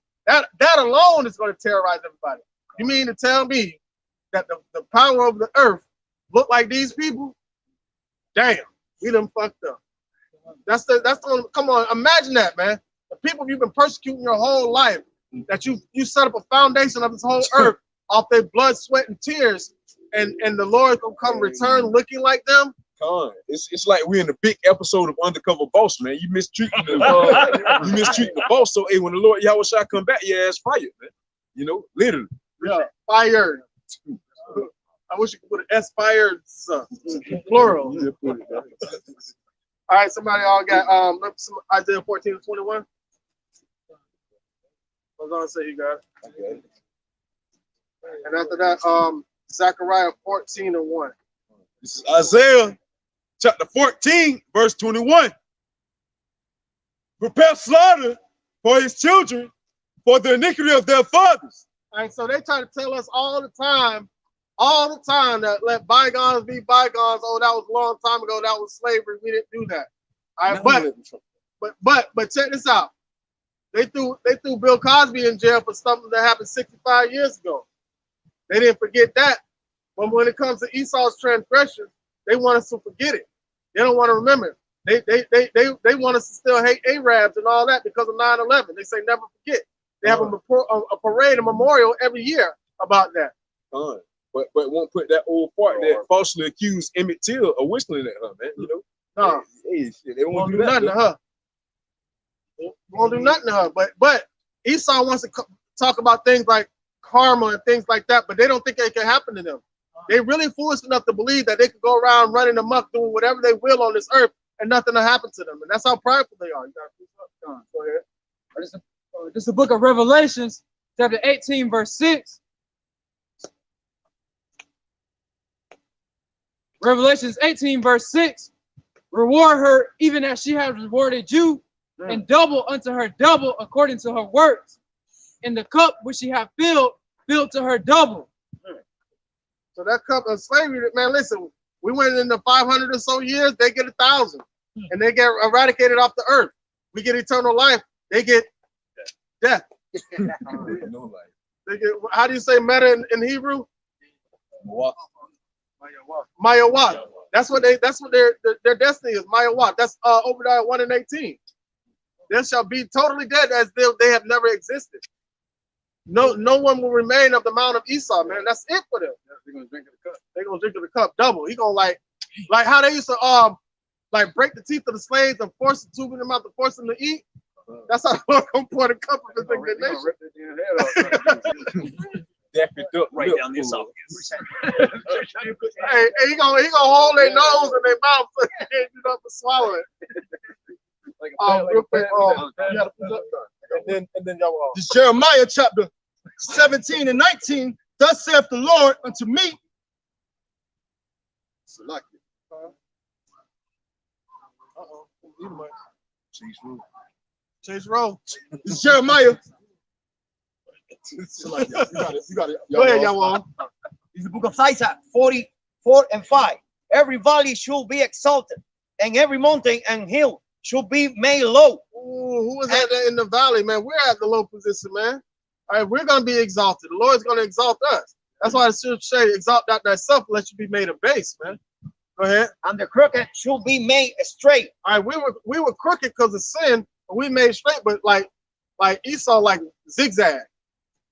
That alone is gonna terrorize everybody. You mean to tell me that the power of the earth look like these people? Damn, we done fucked up. That's the come on, imagine that, man. The people you've been persecuting your whole life, that you set up a foundation of this whole earth off their blood, sweat, and tears, and the Lord gonna come return looking like them. It's like we're in a big episode of Undercover Boss, man. You mistreating the boss. So hey, when the Lord Yahweh come back, your ass fired, man. You know, literally. Yeah, fired. I wish you could put an S fired, plural. All right, somebody all got Isaiah 14:21. Hold on, say you got it. Okay. And after that, Zechariah 14:1. This is Isaiah chapter 14, verse 21. Prepare slaughter for his children, for the iniquity of their fathers. And so they try to tell us all the time that let bygones be bygones. Oh, that was a long time ago. That was slavery. We didn't do that. All right, but check this out. They threw Bill Cosby in jail for something that happened 65 years ago. They didn't forget that. But when it comes to Esau's transgressions, they want us to forget it. They don't want to remember it. They want us to still hate Arabs and all that because of 9/11. They say never forget. They have a parade, a memorial every year about that. But won't put that old part that falsely accused Emmett Till of whistling at her, man. You know? No. Hey, shit, they won't do nothing to her. They won't do nothing to her. But Esau wants to talk about things like karma and things like that, but they don't think it can happen to them. They're really foolish enough to believe that they could go around running amok, doing whatever they will on this earth, and nothing will happen to them. And that's how prideful they are. You got to go ahead. This is the book of Revelations, chapter 18, verse 6. Revelations 18, verse 6. Reward her even as she has rewarded you, and double unto her double according to her works. In the cup which she hath filled, filled to her double. So that cup of slavery, man, listen, we went into 500 or so years, they get 1,000. And they get eradicated off the earth. We get eternal life, they get death. They get, how do you say meta in Hebrew? Mayawat. That's what their destiny is. Mayawat. That's Obadiah 1 and 18. They shall be totally dead as they have never existed. No one will remain of the mount of Esau, man. That's it for them. They're gonna drink of the cup. They're gonna drink of the cup double. He gonna like how they used to like break the teeth of the slaves and force the tube in them out to force them to eat. That's how they're gonna pour the cup of his indignation. Right down the esophagus. Hey, he gonna hold their nose and their mouth so they can't do nothing to swallow it. Real quick, and then y'all. This Jeremiah chapter 17 and 19. Thus saith the Lord unto me. Select it. Change roll. This is Jeremiah. You got it. Go ahead, y'all. This is the book of Isaiah 44 and 5. Every valley should be exalted, and every mountain and hill should be made low. Ooh, who was that in the valley, man? We're at the low position, man. All right, we're going to be exalted. The Lord's going to exalt us. That's why it should say, exalt not thyself, lest you be made a base, man. Go ahead. And the crooked should be made straight. All right, we were crooked because of sin, but we made straight, but like Esau, like zigzag.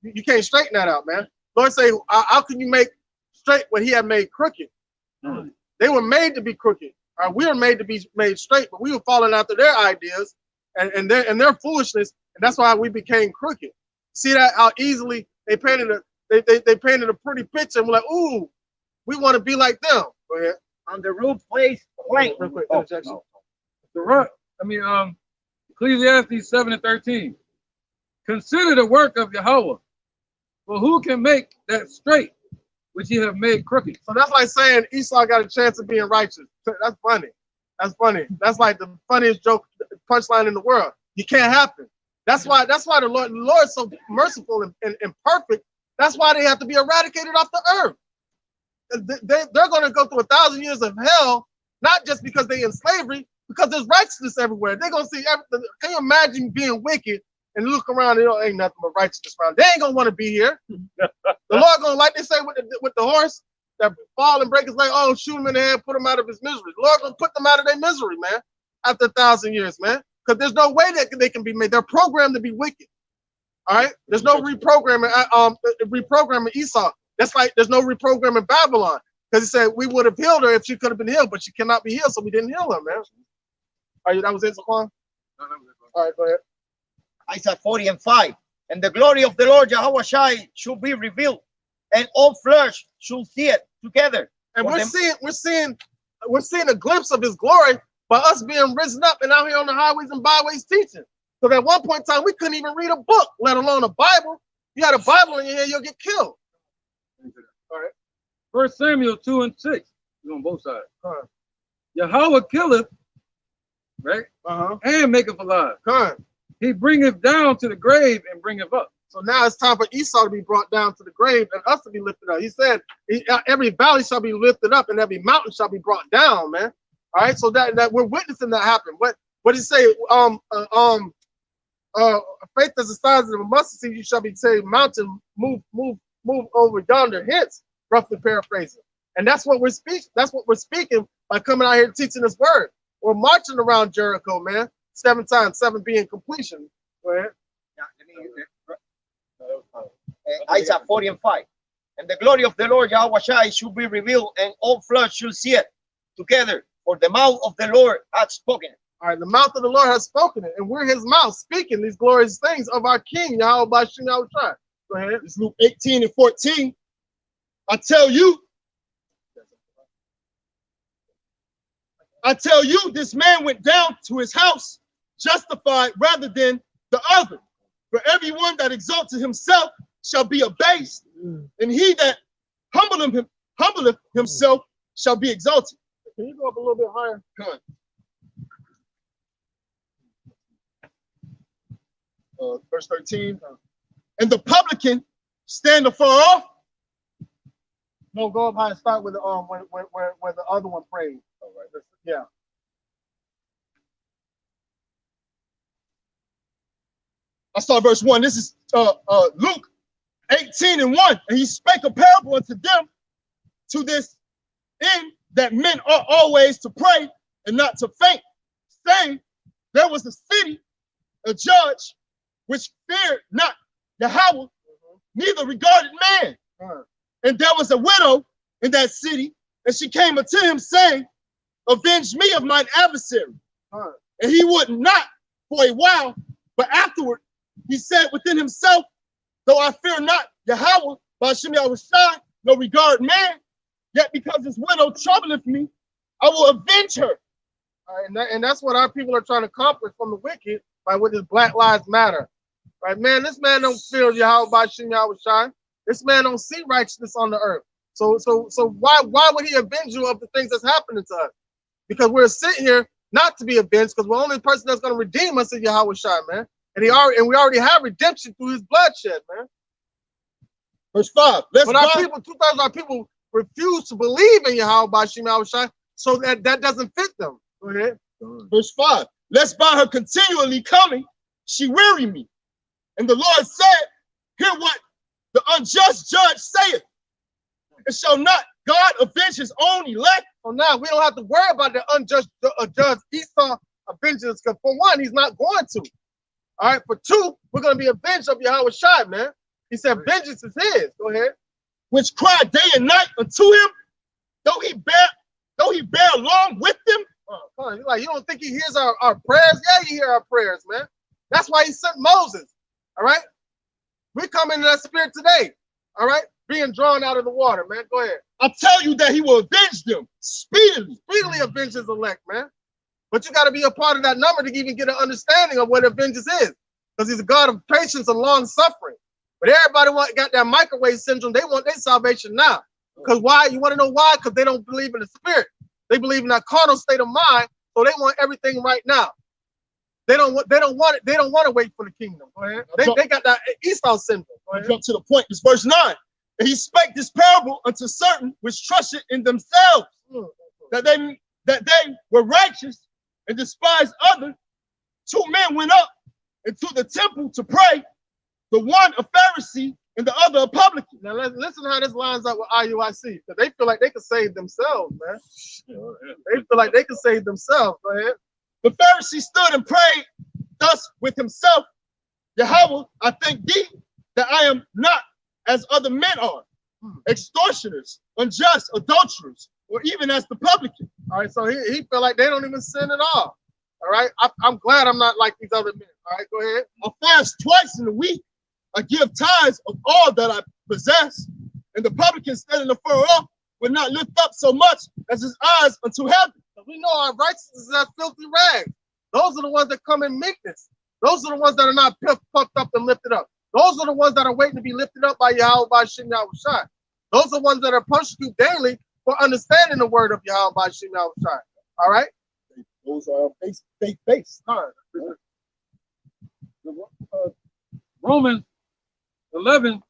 You can't straighten that out, man. Lord say, how can you make straight what he had made crooked? They were made to be crooked. All right, we were made to be made straight, but we were falling after their ideas and their foolishness, and that's why we became crooked. See that how easily they painted they painted a pretty picture, and we're like, ooh, we want to be like them. Go ahead. On the roof place plank. Real quick, The rock. Ecclesiastes 7 and 13. Consider the work of Yahweh, for who can make that straight which he have made crooked? So that's like saying Esau got a chance of being righteous. That's funny. That's funny. That's like the funniest joke, punchline in the world. You can't happen. That's why the Lord is so merciful and perfect. That's why they have to be eradicated off the earth. They're going to go through 1,000 years of hell, not just because they're in slavery, because there's righteousness everywhere. They're going to see everything. Can you imagine being wicked and look around and ain't nothing but righteousness around? They ain't going to want to be here. The Lord going to, like they say with the horse, that fall and break his leg, oh, shoot him in the head, put him out of his misery. The Lord going to put them out of their misery, man, after 1,000 years, man. Because there's no way that they can be made. They're programmed to be wicked. All right? There's no reprogramming Esau. That's like there's no reprogramming Babylon. Because he said we would have healed her if she could have been healed, but she cannot be healed, so we didn't heal her, man. All right, that was it, Saquon? No, all right, go ahead. Isaiah 40 and 5. And the glory of the Lord Yahweh Shai should be revealed, and all flesh should see it together. And we're seeing a glimpse of his glory by us being risen up and out here on the highways and byways teaching. So at one point in time, we couldn't even read a book, let alone a Bible. You had a Bible in your hand, you'll get killed. All right. 1 Samuel 2 and 6. You're on both sides. Yahweh killeth, right? And maketh alive. He bringeth down to the grave and bringeth up. So now it's time for Esau to be brought down to the grave and us to be lifted up. He said, every valley shall be lifted up and every mountain shall be brought down, man. All right, so that we're witnessing that happen. What did he say? Faith as the size of a mustard seed, you shall be saying, mountain, move over yonder, hence, roughly paraphrasing. And that's what we're speaking. That's what we're speaking by coming out here teaching this word. We're marching around Jericho, man. 7 times, 7 being completion. Go ahead. Isaiah 40 and 5. And the glory of the Lord Yahweh Shai should be revealed, and all flesh should see it together. For the mouth of the Lord hath spoken it. All right, the mouth of the Lord has spoken it, and we're his mouth speaking these glorious things of our King, Yahweh Bashim Yahweh. Go ahead. It's Luke 18 and 14. I tell you, this man went down to his house justified rather than the other. For everyone that exalted himself shall be abased, and he that humbleth himself shall be exalted. Can you go up a little bit higher? Come on. Verse 13. And the publican stand afar off. No, go up high and start with the where the other one prayed. All right. Yeah. I start verse 1. This is Luke 18:1. And he spake a parable unto them to this end, that men ought always to pray and not to faint, saying, there was a city, a judge, which feared not Yahweh, neither regarded man. And there was a widow in that city, and she came unto him, saying, avenge me of mine adversary. And he would not for a while, but afterward he said within himself, though I fear not Yahweh, Ba'ashem Yahushai, no regard man, yet because this widow troubleth me, I will avenge her. All right, and that's what our people are trying to accomplish from the wicked by with this Black Lives Matter. Right, man, this man don't fear Yahweh Ba'ashem Yahushai. This man don't see righteousness on the earth. So why would he avenge you of the things that's happening to us? Because we're sitting here not to be avenged, because we're the only person that's going to redeem us is Yahweh Shai, man. And we already have redemption through his bloodshed, man. Verse 5. But our people, 2,000 our people refuse to believe in Yahweh Ba'ashem Yahushai, so that doesn't fit them. Go ahead. Verse 5. Lest by her continually coming, she weary me. And the Lord said, hear what the unjust judge saith. And shall not God avenge his own elect? So now we don't have to worry about the unjust judge Esau avenging us, because for one, he's not going to. All right, for two, we're going to be avenged of Yahweh Shai, man. He said, vengeance is his. Go ahead. Which cry day and night unto him, though he bear along with them. Come on, like, you don't think he hears our prayers? Yeah, you hear our prayers, man. That's why he sent Moses. All right. We come into that spirit today. All right. Being drawn out of the water, man. Go ahead. I tell you that he will avenge them speedily. Speedily avenge his elect, man. But you got to be a part of that number to even get an understanding of what vengeance is. Because he's a God of patience and long suffering. But everybody got that microwave syndrome. They want their salvation now. Because why? You want to know why? Because they don't believe in the spirit. They believe in that carnal state of mind. So they want everything right now. They don't want it. They don't want to wait for the kingdom. Go ahead. They got that Esau syndrome. Jump to the point. It's verse 9. And he spake this parable unto certain which trusted in themselves, that they were righteous and despised others. 2 men went up into the temple to pray, the one a Pharisee and the other a publican. Now listen how this lines up with IUIC, because they feel like they can save themselves, man. They feel like they can save themselves. Go ahead. The Pharisee stood and prayed thus with himself, Yahweh, I thank thee that I am not as other men are, extortioners, unjust, adulterers, or even as the publican. All right, so he feel like they don't even sin at all. All right, I'm glad I'm not like these other men. All right, go ahead. I fast twice in a week. I give tithes of all that I possess. And the publican standing afar off would not lift up so much as his eyes unto heaven. We know our righteousness is as filthy rags. Those are the ones that come in meekness. Those are the ones that are not puffed up and lifted up. Those are the ones that are waiting to be lifted up by Yahweh Ba'ashem Yahushai. Those are the ones that are persecuted daily for understanding the word of Yahweh Ba'ashem Yahushai. All right? Those are faith-based. Romans 11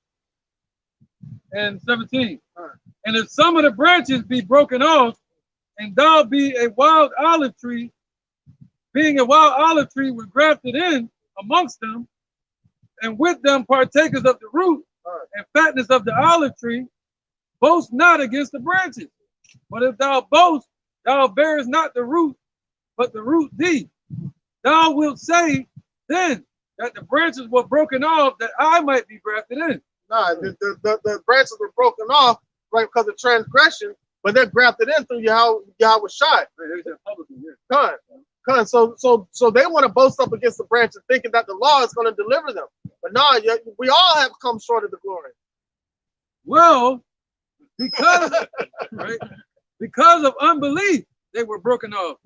and 17. And if some of the branches be broken off, and thou be a wild olive tree, being a wild olive tree were grafted in amongst them, and with them partakers of the root and fatness of the olive tree, boast not against the branches. But if thou boast, thou bearest not the root, but the root thee. Thou wilt say then that the branches were broken off, that I might be grafted in. Nah, the branches were broken off, right, because of transgression, but they're grafted in through Yahweh Shai. So they want to boast up against the branches, thinking that the law is going to deliver them. But no, we all have come short of the glory. Well, because of unbelief, they were broken off.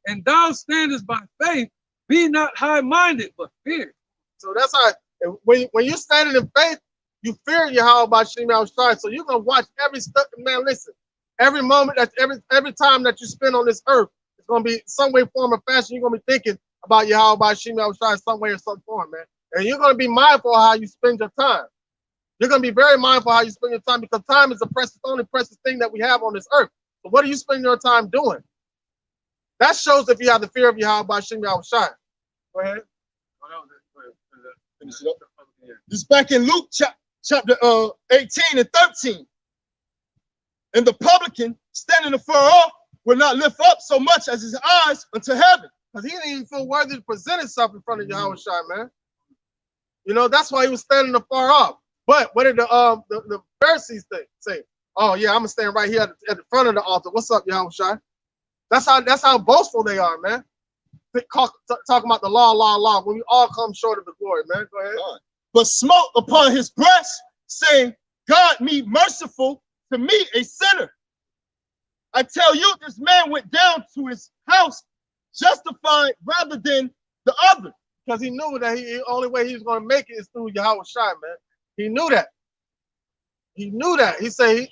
And thou standest by faith, be not high-minded, but fear. So that's how And when you're standing in faith, you fear Yahweh by Shem Yahushai. So you're gonna watch every step. Man, listen, every moment, that every time that you spend on this earth, it's gonna be some way, form, or fashion. You're gonna be thinking about Yahweh by Shem Yahushai some way or some form, man. And you're gonna be mindful of how you spend your time. You're gonna be very mindful how you spend your time, because time is the only precious thing that we have on this earth. So what are you spending your time doing? That shows if you have the fear of Yahweh by Shem Yahushai. Go ahead. Finish it up. This is back in Luke chapter 18 and 13. And the publican, standing afar off, will not lift up so much as his eyes unto heaven. Because he didn't even feel worthy to present himself in front of Yahushai, man. You know, that's why he was standing afar off. But what did the Pharisees say? Oh yeah, I'm gonna stand right here at the front of the altar. What's up, Yahushai? That's how boastful they are, man. Talking about the law, when we all come short of the glory, man. Go ahead. But smote upon his breast, saying, God me merciful to me, a sinner. I tell you, this man went down to his house justified rather than the other. Because he knew that the only way he was going to make it is through Yahushai, man. He knew that. He knew that. He said,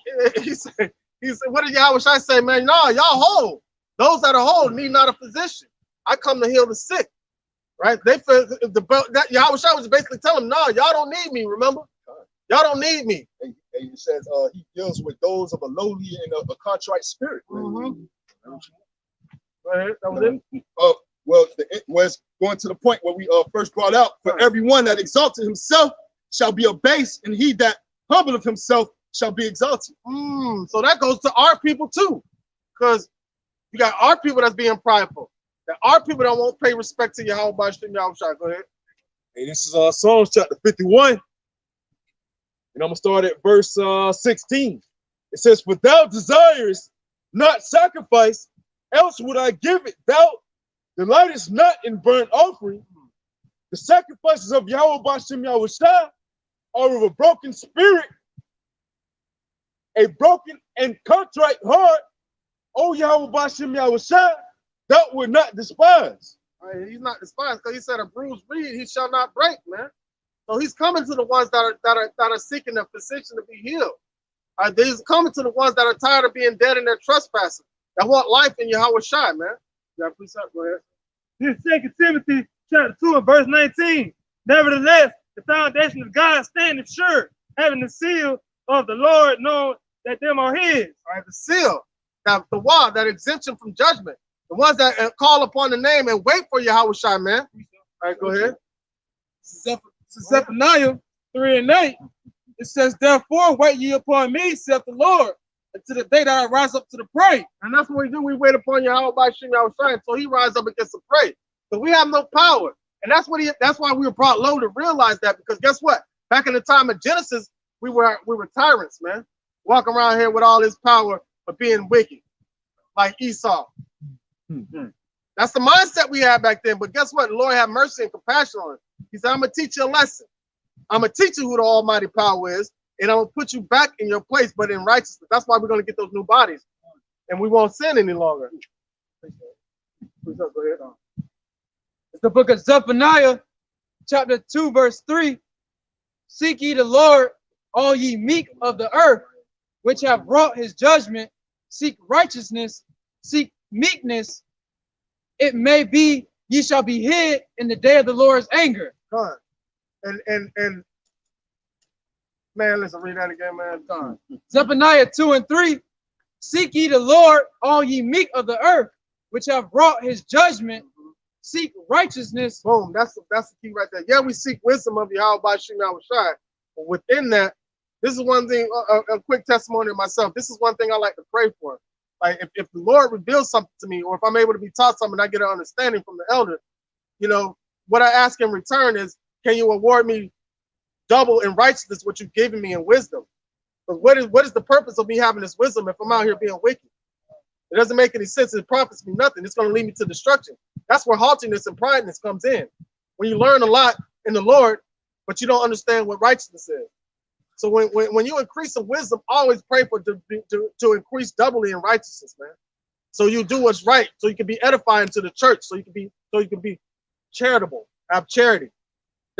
what did Yahushai say, man? No, y'all whole. Those that are whole need not a physician. I come to heal the sick. Right? They feel that Yahushua was basically telling them, no, y'all don't need me, remember? Y'all don't need me. And he says he deals with those of a lowly and a contrite spirit. Mm-hmm. Go ahead. That was it? Well, it was going to the point where we first brought out, for everyone that exalted himself shall be abased, and he that humbleth himself shall be exalted. So that goes to our people too, because you got our people that's being prideful. That our people that won't pay respect to Yahweh by Shem Yahushai. Go ahead. Hey, this is Psalms chapter 51. And I'm gonna start at verse 16. It says, "For thou desirest not sacrifice, else would I give it. Thou delightest not in burnt offering. The sacrifices of Yahweh by Shem Yahushai are of a broken spirit, a broken and contrite heart. O Yahweh by Shem Yahushai, thou would not despise." Right, he's not despised, because he said, a bruised reed he shall not break, man. So he's coming to the ones that are seeking a physician to be healed. He's coming to the ones that are tired of being dead in their trespasses, that want life in Yahushai, man. Yeah, please go ahead. This is 2 Timothy chapter 2 and verse 19. Nevertheless, the foundation of God standeth sure, having the seal of the Lord, known that them are his. All right, the seal, that the wall, that exemption from judgment. The ones that call upon the name and wait for Yahushai, man. All right, go ahead. Zephaniah 3 and 8. It says, "Therefore wait ye upon me, saith the Lord, until the day that I rise up to the prey." And that's what we do. We wait upon Yahweh by Shem Yahushai until he rises up against the prey. So we have no power. And that's why we were brought low to realize that, because guess what? Back in the time of Genesis, we were tyrants, man. Walking around here with all this power of being wicked, like Esau. That's the mindset we had back then. But guess what? The Lord had mercy and compassion on us. He said, I'm going to teach you a lesson. I'm going to teach you who the almighty power is, and I'm going to put you back in your place, but in righteousness. That's why we're going to get those new bodies, and we won't sin any longer. It's the book of Zephaniah, chapter 2, verse 3. "Seek ye the Lord, all ye meek of the earth, which have wrought his judgment. Seek righteousness, seek meekness. It may be ye shall be hid in the day of the Lord's anger." God. And man, listen, read that again, man. God. Zephaniah 2 and 3. "Seek ye the Lord, all ye meek of the earth, which have wrought his judgment. Seek righteousness." Boom. That's the key right there. Yeah, we seek wisdom of Yahweh by Shem Yahushai. But within that, this is one thing, a quick testimony of myself. This is one thing I like to pray for. Like if the Lord reveals something to me, or if I'm able to be taught something, I get an understanding from the elder, you know, what I ask in return is, can you award me double in righteousness what you've given me in wisdom? But what is the purpose of me having this wisdom if I'm out here being wicked? It doesn't make any sense. It profits me nothing. It's going to lead me to destruction. That's where haughtiness and prideness comes in. When you learn a lot in the Lord, but you don't understand what righteousness is. So when you increase in wisdom, always pray for to increase doubly in righteousness, man. So you do what's right, so you can be edifying to the church, so you can be charitable, have charity.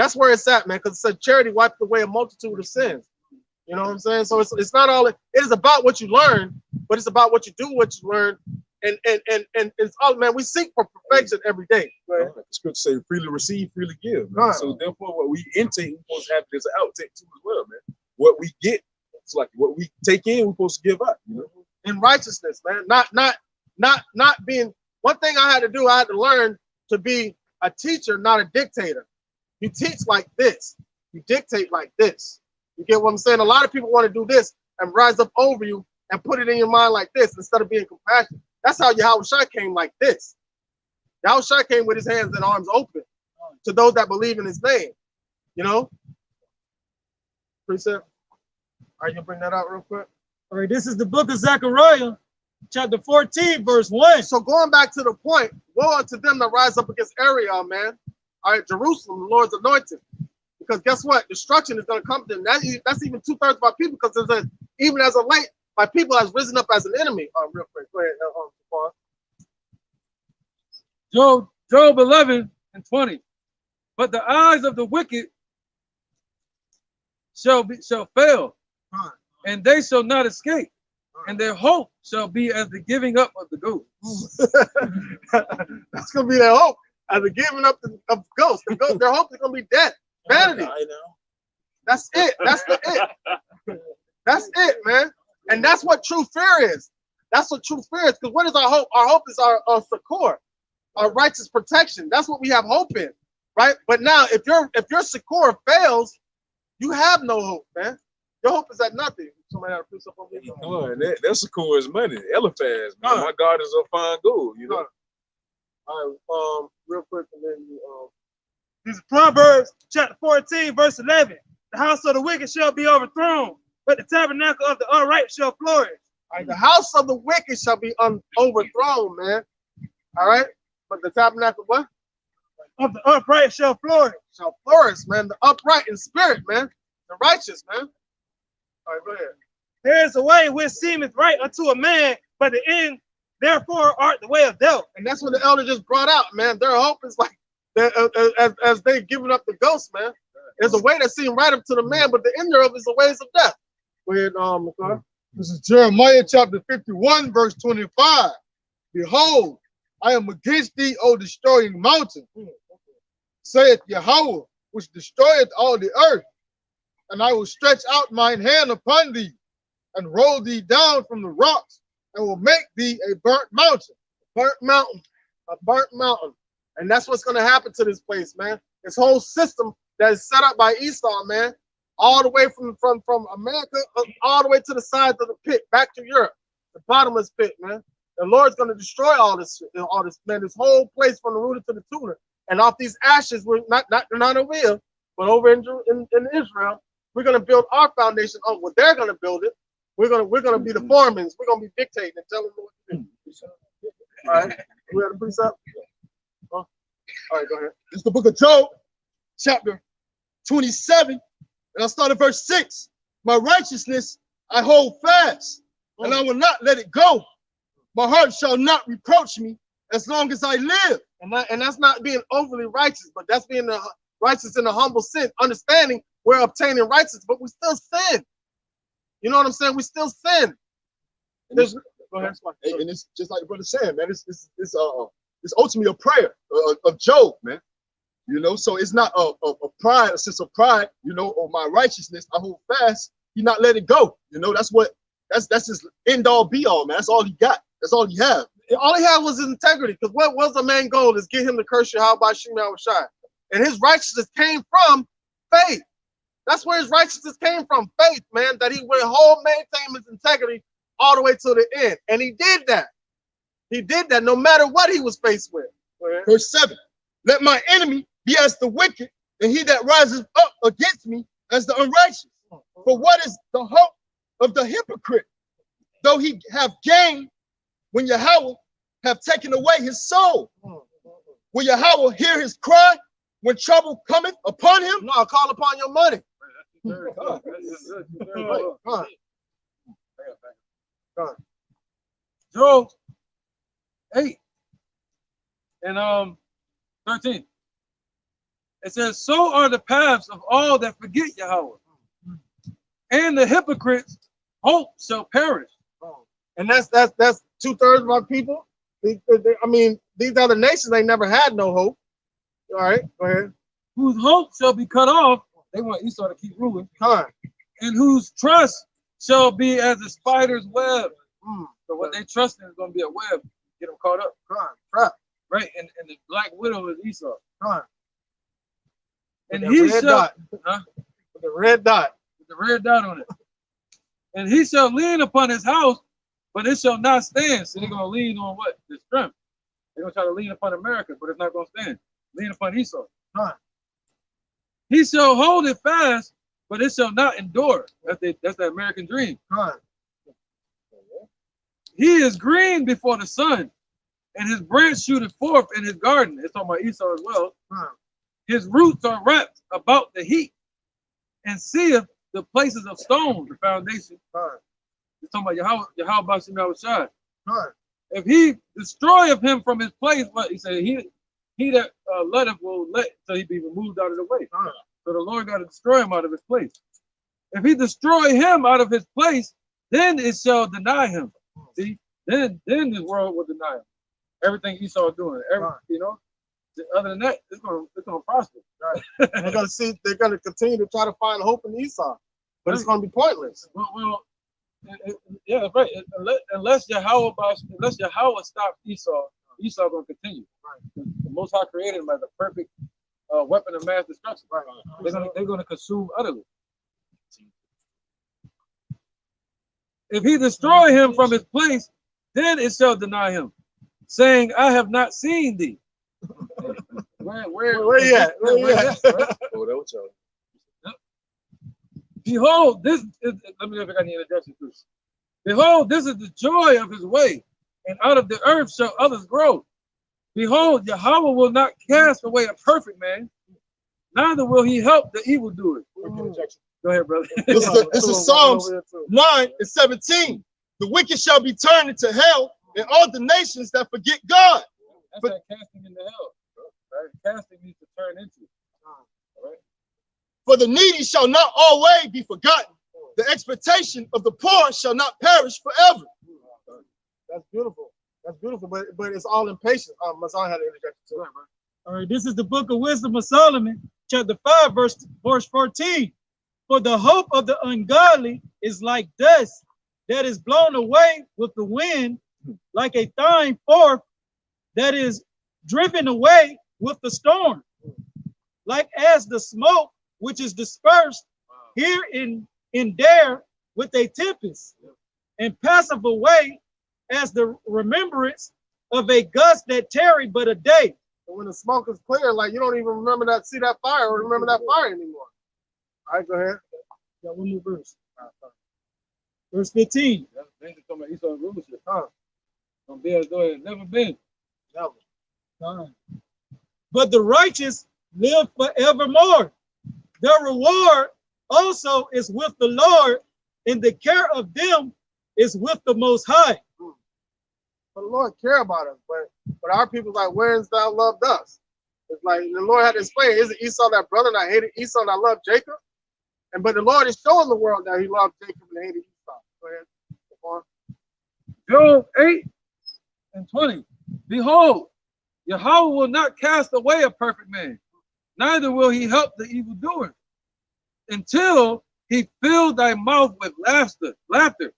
That's where it's at, man, because it said charity wiped away a multitude of sins. You know what I'm saying? So it's not all, it is about what you learn, but it's about what you do, what you learn. And it's all, man, we seek for perfection every day. The scripture say freely receive, freely give. Man. So therefore, what we intake, we're supposed to have as an outtake too as well, man. What we get, it's like what we take in, we're supposed to give up, you know? In righteousness, man. Not being, one thing I had to do, I had to learn to be a teacher, not a dictator. You teach like this, you dictate like this. You get what I'm saying? A lot of people want to do this and rise up over you and put it in your mind like this instead of being compassionate. That's how Yahushua came, like this. Yahushua came with his hands and arms open to those that believe in his name. You know? Precept. Are you gonna bring that out real quick? All right, this is the book of Zechariah, chapter 14, verse 1. So going back to the point, woe unto them that rise up against Ariel, man. All right, Jerusalem, the Lord's anointed. Because guess what? Destruction is going to come to them. That's even 2/3 of our people, because it says, even as of late, my people has risen up as an enemy. Real quick, go ahead. Job 11:20. But the eyes of the wicked shall fail, and they shall not escape, and their hope shall be as the giving up of the ghost. That's gonna be their hope, as the giving up of ghosts. Their hope is gonna be death, vanity. I know. That's it. That's the it. That's it, man. And that's what true fear is. That's what true fear is. Because what is our hope? Our hope is our succor, our righteous protection. That's what we have hope in, right? But now, if your succor fails, you have no hope, man. Your hope is at nothing. Somebody had to put something on me. That succor is money. Eliphaz, man. My God is of fine gold, you know. All right, real quick, and then This is Proverbs chapter 14, verse 11. The house of the wicked shall be overthrown, but the tabernacle of the unripe shall flourish. All right, the house of the wicked shall be overthrown, man. All right, but the tabernacle, what? Of the upright shall flourish. Shall flourish, man. The upright in spirit, man. The righteous, man. All right, go ahead. There is a way which seemeth right unto a man, but the end therefore art the way of death. And that's what the elder just brought out, man. Their hope is like, as they've given up the ghost, man. There's a way that seems right up to the man, but the end thereof is the ways of death. Go ahead, McCoy. This is Jeremiah chapter 51, verse 25. Behold, I am against thee, O destroying mountain, saith Yahweh, which destroyeth all the earth. And I will stretch out mine hand upon thee, and roll thee down from the rocks, and will make thee a burnt mountain. Burnt mountain. A burnt mountain. And that's what's going to happen to this place, man. This whole system that is set up by Esau, man, all the way from America, all the way to the sides of the pit, back to Europe, the bottomless pit, man. The Lord's going to destroy all this, man, this whole place from the rooter to the tutor. And off these ashes, we're not over here, but over in Israel, we're going to build our foundation on what they're going to build it. We're going to be the foremen. We're going to be dictating and telling them what to do. All right, we have a precept. All right, go ahead. It's the book of Job, chapter 27, and I'll start at verse 6. My righteousness I hold fast, and I will not let it go. My heart shall not reproach me as long as I live. And that's not being overly righteous, but that's being righteous in a humble sin, understanding we're obtaining righteousness, but we still sin. You know what I'm saying? We still sin. Go ahead. And it's just like the brother said, man. It's ultimately a prayer of Job, man. You know, so it's not a pride, a sense of pride. You know, or my righteousness I hold fast. He not let it go. You know, that's his end all be all, man. That's all he got. That's all he had. All he had was his integrity. Because what was the main goal? Is get him to curse Yahweh by Shema Shai. And his righteousness came from faith. That's where his righteousness came from, faith, man, that he would maintain his integrity all the way to the end. And he did that. He did that no matter what he was faced with. Verse 7, let my enemy be as the wicked, and he that rises up against me as the unrighteous. For what is the hope of the hypocrite, though he have gained, when Yahweh have taken away his soul? Will Yahweh hear his cry when trouble cometh upon him? No, call upon your money. Job 8 and 13. It says, so are the paths of all that forget Yahweh. And the hypocrites' hope shall perish. And that's 2/3 of our people. I mean, these other nations, they never had no hope. All right, go ahead. Whose hope shall be cut off. They want Esau to keep ruling. And whose trust shall be as a spider's web. So what they trust in is going to be a web. Get them caught up. Right, and the black widow is Esau. And he shall, with the red dot. With the red dot on it. And he shall lean upon his house, but it shall not stand. So they're going to lean on what? The strength. They're going to try to lean upon America, but it's not going to stand. Lean upon Esau. He shall hold it fast, but it shall not endure. That's the American dream. He is green before the sun, and his branch shooteth forth in his garden. It's talking about Esau as well. His roots are wrapped about the heat, and seeth the places of stone, the foundation. It's talking about Yahweh Bashim Yahushai. If he destroy of him from his place, what he said, he that letteth will let till he be removed out of the way. So the Lord got to destroy him out of his place. If he destroy him out of his place, then it shall deny him. See, then the world will deny him. Everything Esau is doing, you know. Other than that, it's gonna prosper. They're gonna continue to try to find hope in Esau, but it's gonna be pointless. Well, yeah, right. Unless Yahweh stops Esau, Esau gonna continue. The Most High created him as a perfect weapon of mass destruction. They're gonna consume utterly. If he destroy him from his place, then it shall deny him, saying, I have not seen thee. Where you at? Right? Oh, that was y'all. Behold, this is, let me know if I got any introduction to this. Behold, this is the joy of his way, and out of the earth shall others grow. Behold, Yahweh will not cast away a perfect man, neither will he help the evildoer. Go ahead, brother. This is Psalms 9:17. The wicked shall be turned into hell, and all the nations that forget God. That's like casting into hell. Right? Casting means to turn into. All right. For the needy shall not always be forgotten. The expectation of the poor shall not perish forever. That's beautiful. That's beautiful, but it's all impatient. Mazan had an interjection too. All right, this is the book of Wisdom of Solomon, chapter 5, verse 14. For the hope of the ungodly is like dust that is blown away with the wind, like a thine forth that is driven away with the storm, like as the smoke which is dispersed here and there with a tempest, and passeth away as the remembrance of a gust that tarried but a day. But when the smoke is clear, like you don't even remember that, see that fire or remember that fire anymore. All right, go ahead. Got one more verse. Verse 15. That's talking about Esau's rulership. Gonna be as though it had never been. Never. But the righteous live forevermore. Their reward also is with the Lord, and the care of them is with the Most High. But the Lord care about us, but our people's like, where's thou loved us? It's like the Lord had to explain, is it Esau that brother that hated Esau that loved Jacob? But the Lord is showing the world that he loved Jacob and hated Esau. Go ahead. Job 8:20. Behold, Yahweh will not cast away a perfect man, neither will he help the evildoer, until he fill thy mouth with laughter,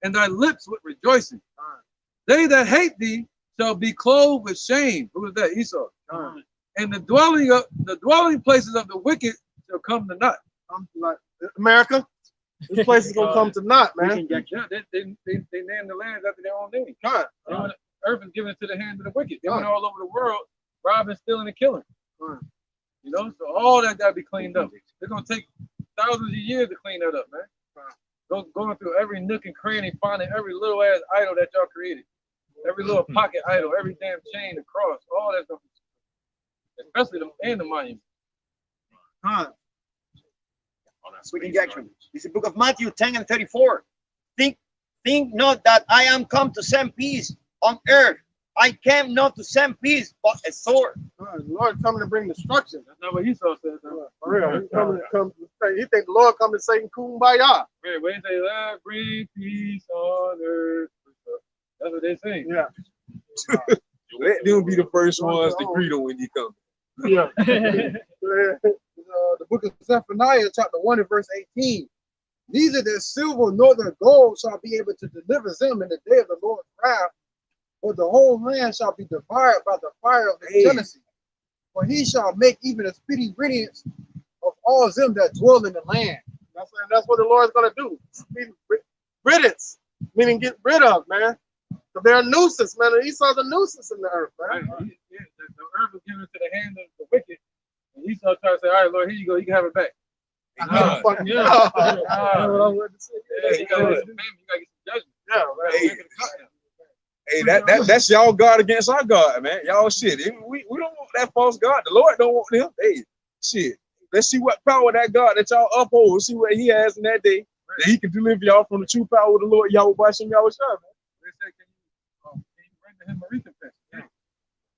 and thy lips with rejoicing. They that hate thee shall be clothed with shame. Who is that? Esau. And the dwelling places of the wicked shall come to naught. Like America, this place is gonna come to naught, man. Yeah, they named the land after their own name. Earth is given to the hand of the wicked. They went all over the world, robbing, stealing, and killing. You know, so all that gotta be cleaned up. It's gonna take thousands of years to clean that up, man. Going through every nook and cranny, finding every little ass idol that y'all created, every little pocket idol, every damn chain, the cross, all that stuff, especially the monument. Quick injection. This is the book of Matthew 10:34. Think not that I am come to send peace on earth. I came not to send peace, but a sword. The Lord coming to bring destruction. That's not what Esau said, though. For real. He think the Lord coming to say kumbaya. Man, when they say, "Lord, bring peace on earth," that's what they say. Yeah. Let them be the first ones to greet him when he comes. Yeah. The book of Zephaniah, chapter 1 and verse 18. Neither their silver nor their gold shall be able to deliver them in the day of the Lord's wrath, for the whole land shall be devoured by the fire of his jealousy. For he shall make even a speedy riddance of all them that dwell in the land. That's what the Lord's gonna do. Speedy riddance, meaning get rid of, man. So they're a nuisance, man. Esau's a nuisance in the earth, man. Right. The earth was given into the hand of the wicked, and Esau tried to say, "All right, Lord, here you go. You can have it back." Yeah. You gotta get some judgment. Yeah, right. Hey, that's y'all God against our God, man. Y'all shit. We don't want that false God. The Lord don't want them. Hey, shit. Let's see what power that God that y'all uphold. Let's see what he has in that day. That he can deliver y'all from the true power of the Lord. Y'all watching y'all shot, man. They say, can you render him a recompense? Yeah.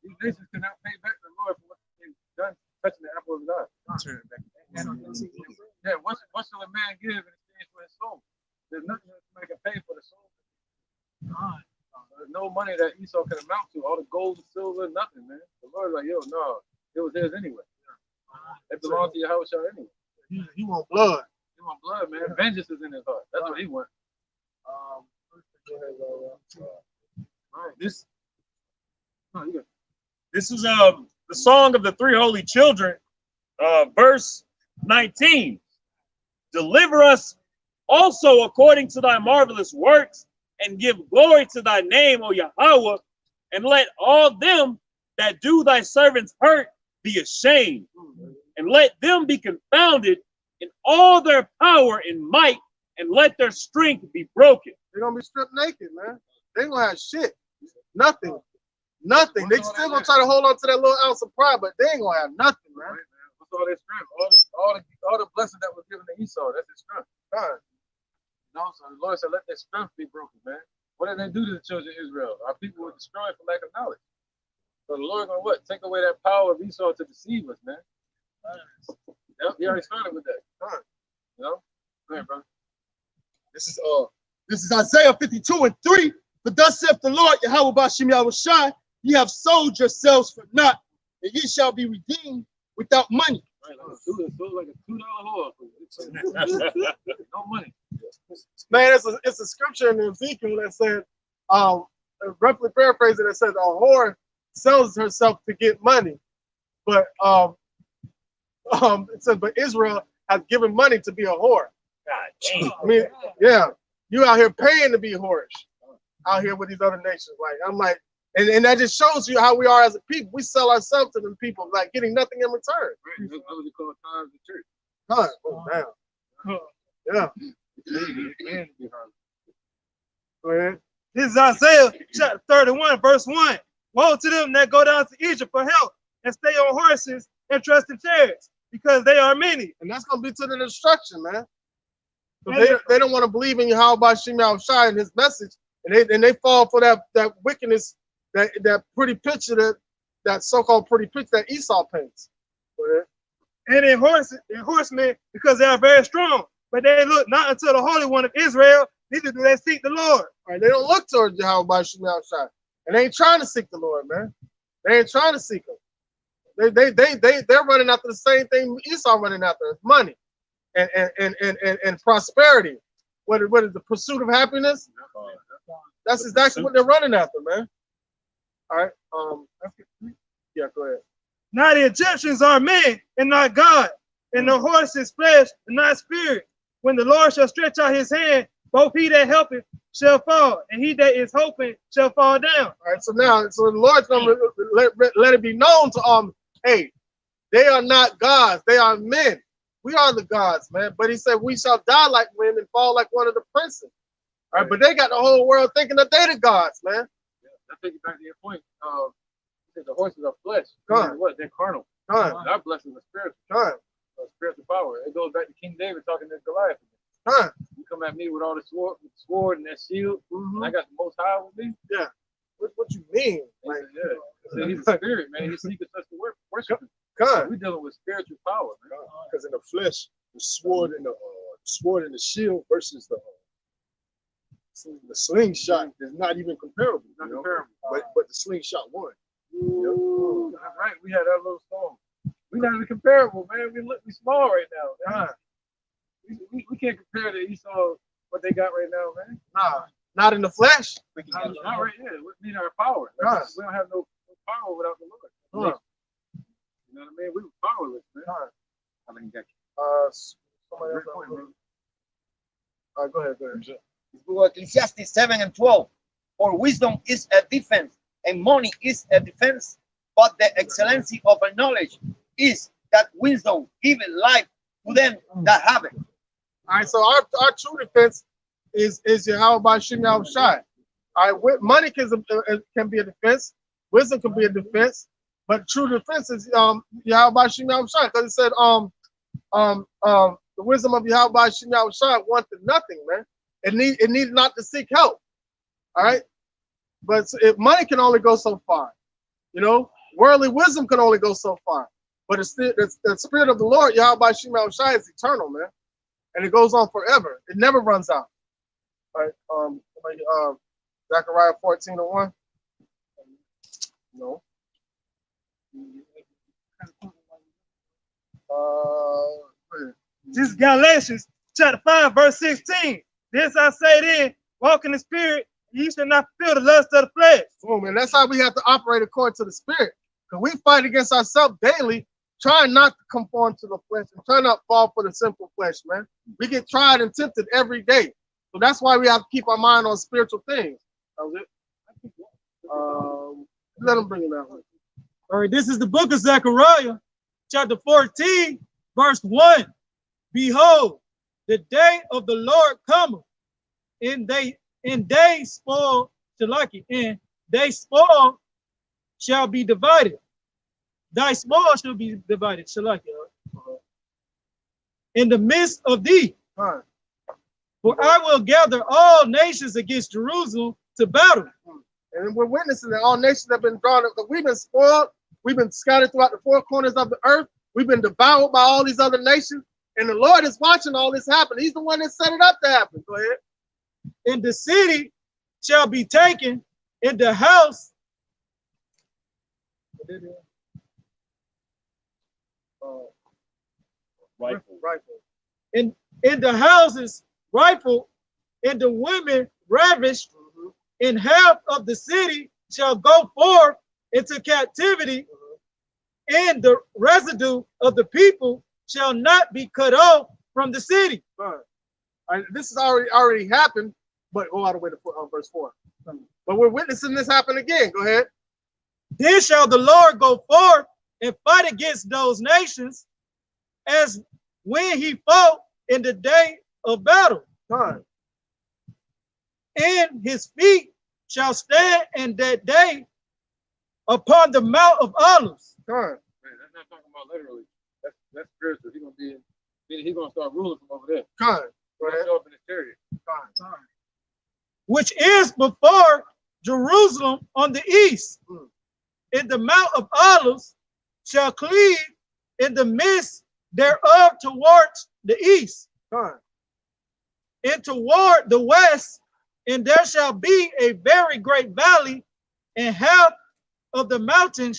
These nations cannot pay back the Lord for what they've done, touching the apple of his eye. Yeah, what shall a man give in exchange for his soul? There's nothing that can pay for the soul. There's no money that Esau can amount to. All the gold and silver, nothing, man. The Lord's like, yo, no, it was his anyway. It belonged to Yahushua anyway. He want blood. He want blood, man. Vengeance is in his heart. That's what he wants. This is the song of the three holy children, verse 19. Deliver us also according to thy marvelous works, and give glory to thy name, O Yahweh, and let all them that do thy servants hurt be ashamed, and let them be confounded in all their power and might, and let their strength be broken. They're gonna be stripped naked, man. They ain't gonna have shit. Nothing. Nothing. They still gonna try to hold on to that little ounce of pride, but they ain't gonna have nothing, man. What's all their strength? All the blessing that was given to Esau, that's his strength. God. No, so the Lord said, let their strength be broken, man. What did they do to the children of Israel? Our people were destroyed for lack of knowledge. So the Lord gonna what? Take away that power of Esau to deceive us, man. Yep, he already started with that. You know? Go ahead, brother. This is Isaiah 52:3. But thus saith the Lord, Yahweh Bashim Yahushai, ye have sold yourselves for naught, and ye shall be redeemed without money. Right, like a $2 whore. No money. Man, it's a scripture in Ezekiel that said, roughly paraphrasing, it says a whore sells herself to get money, but it says, but Israel has given money to be a whore. God damn. I mean, yeah, you out here paying to be whorish out here with these other nations. Like, I'm like, and that just shows you how we are as a people. We sell ourselves to them people, like getting nothing in return. Right. That's what we call times of church. Huh. Oh, damn. Yeah. Go ahead. This is Isaiah chapter 31, verse 1. Woe to them that go down to Egypt for help and stay on horses and trust in chariots, because they are many. And that's going to be to the destruction, man. So they don't want to believe in Yahweh Shem Yahushai and his message, and they fall for that wickedness, that pretty picture, that so-called pretty picture that Esau paints. And in horsemen, because they are very strong, but they look not unto the Holy One of Israel, neither do they seek the Lord. Right? They don't look towards Yahweh Shem Yahushai, and they ain't trying to seek the Lord, man. They ain't trying to seek him. They're running after the same thing Esau running after: money and prosperity. What is the pursuit of happiness? That's exactly what they're running after, man. All right. Yeah, go ahead. Now the Egyptians are men and not God, and the horse is flesh and not spirit. When the Lord shall stretch out his hand, both he that helpeth shall fall, and he that is hoping shall fall down. All right. So the Lord's gonna let it be known to hey, they are not gods, they are men. We are the gods, man. But he said we shall die like men and fall like one of the princes. All right, but they got the whole world thinking that they the gods, man. Yeah, I think back to your point. The horses are flesh. What? They're carnal. Our blessings are spiritual. Spiritual power. It goes back to King David talking to Goliath. You come at me with all the sword and that shield. And I got the Most High with me. Yeah. what you mean? Like, See, he's a spirit, man. He's seeking us to worship him. God, We're dealing with spiritual power, man. Because in the flesh, the sword and the shield versus the slingshot is not even comparable. Not You know? comparable. But the slingshot won. Ooh, that's right. We had that little song. We're not even comparable, man. We small right now. Man. We can't compare to Esau what they got right now, man. nah, not in the flesh. Not right here. We need our power. Like, we don't have no power without the Lord. You know what I mean? We were powerless, man. Somebody else. All right, go ahead. Ecclesiastes 7 and 12. For wisdom is a defense, and money is a defense, but the excellency of a knowledge is that wisdom giveth life to them that have it. All right, so our true defense is Yahweh Shem Yahushai. All right, money can be a defense, wisdom can be a defense, but true defense is Yahweh Shem Yahushai, because it said the wisdom of Yahweh Shem Yahushai wanted nothing, man. It needed not to seek help. All right, but money can only go so far, you know. Worldly wisdom can only go so far, but the spirit of the Lord Yahweh Shem Yahushai is eternal, man, and it goes on forever. It never runs out. All right, Zechariah 14:1. No. This is Galatians chapter 5, verse 16. This I say then, walk in the spirit, ye shall not fulfill the lust of the flesh. Boom, and that's how we have to operate according to the spirit. Because we fight against ourselves daily, trying not to conform to the flesh and trying not to fall for the sinful flesh, man. We get tried and tempted every day. So that's why we have to keep our mind on spiritual things. That was it. Let them bring it out. All right, this is the book of Zechariah, chapter 14, verse 1. Behold, the day of the Lord cometh, and they spoil Shalaki, and they spoil shall be divided. Thy spoil shall be divided, Shalaki, in the midst of thee. For I will gather all nations against Jerusalem to battle. And we're witnessing that all nations have been drawn up. We've been spoiled. We've been scattered throughout the four corners of the earth. We've been devoured by all these other nations. And the Lord is watching all this happen. He's the one that set it up to happen. Go ahead. And the city shall be taken, in the house. Rifle. In the houses rifled, and the women ravished, and half of the city shall go forth into captivity, and the residue of the people shall not be cut off from the city. This has already happened, but go all the way to verse 4. But we're witnessing this happen again. Go ahead. Then shall the Lord go forth and fight against those nations, as when he fought in the day of battle. And his feet shall stand in that day upon the Mount of Olives. Man, that's not talking about literally. That's spiritual. He's gonna start ruling from over there. Show up in his chariot. Which is before Jerusalem on the east. And the Mount of Olives shall cleave in the midst thereof towards the east. And toward the west, and there shall be a very great valley, and half of the mountain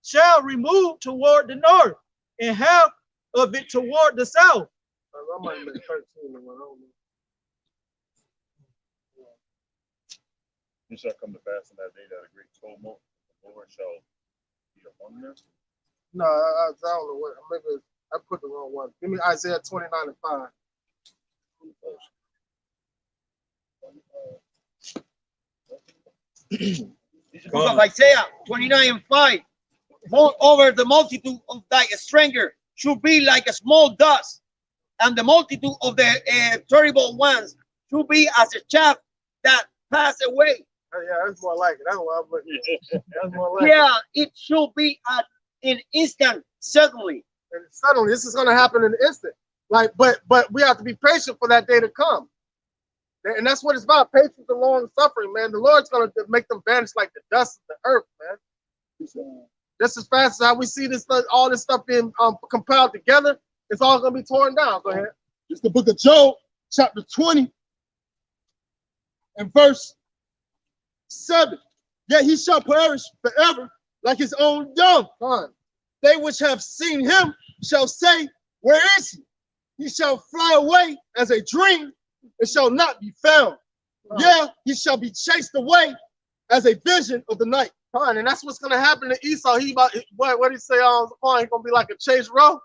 shall remove toward the north, and half of it toward the south. I might have been 13. It shall come to pass in that day that a great tumult the Lord shall be among them. No, I don't know what. Maybe I put the wrong one. Give me Isaiah 29:5. This book of Isaiah 29:5. Moreover, the multitude of thy stranger should be like a small dust, and the multitude of the terrible ones should be as a chaff that pass away. Yeah, that's more like it. That's what I'm looking at. That's more like yeah, it should be at an instant, suddenly. And suddenly, this is going to happen in an instant. Like, but we have to be patient for that day to come. And that's what it's about, patience and long suffering, man. The Lord's going to make them vanish like the dust of the earth, man. Just as fast as how we see this, all this stuff being compiled together, it's all going to be torn down. Go ahead. It's the book of Job, chapter 20, and verse 7. Yet he shall perish forever like his own young. They which have seen him shall say, where is he? He shall fly away as a dream and shall not be found. Yeah, he shall be chased away as a vision of the night. And that's what's gonna happen to Esau. He about what he say on the phone, he's gonna be like a chase row.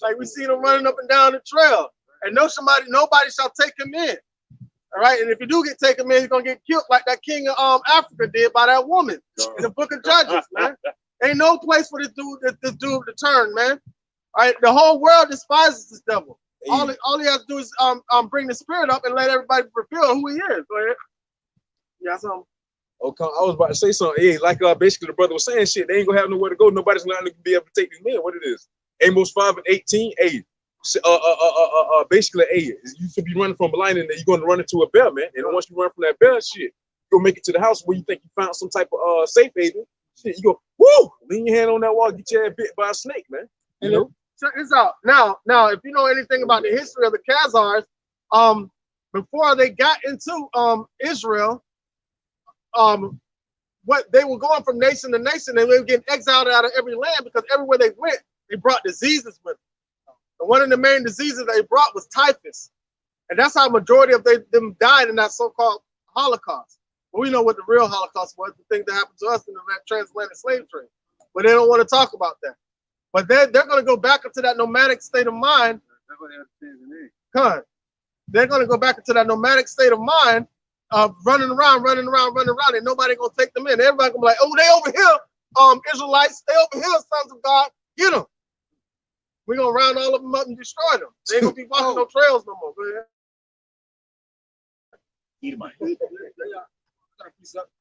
Like we see him running up and down the trail. And nobody shall take him in. All right. And if you do get taken in, he's gonna get killed like that king of Africa did by that woman in the book of Judges, man. Ain't no place for this dude to turn, man. All right, the whole world despises this devil. All he has to do is bring the spirit up and let everybody reveal who he is. Go ahead. Yeah, something. Okay, I was about to say something. Hey, like basically the brother was saying, shit, they ain't gonna have nowhere to go. Nobody's not gonna be able to take these men. What it is? Amos 5:18. Basically, you should be running from a lion and then you're gonna run into a bear, man. And once you run from that bear, shit, you'll make it to the house where you think you found some type of safe haven. Shit, you go, woo, lean your hand on that wall, get your ass bit by a snake, man. You know? Check this out. Now, if you know anything about the history of the Khazars, before they got into Israel, what they were going from nation to nation, and they were getting exiled out of every land because everywhere they went, they brought diseases with them. And one of the main diseases they brought was typhus, and that's how majority of them died in that so-called Holocaust. Well, we know what the real Holocaust was, the thing that happened to us in the transatlantic slave trade, but they don't want to talk about that. But they're going to go back into that nomadic state of mind. They're going to go back into that nomadic state of mind of running around, and nobody going to take them in. Everybody going to be like, oh, they over here, Israelites, they over here, sons of God, get them. We're going to round all of them up and destroy them. They ain't going to be walking no trails no more. Go ahead.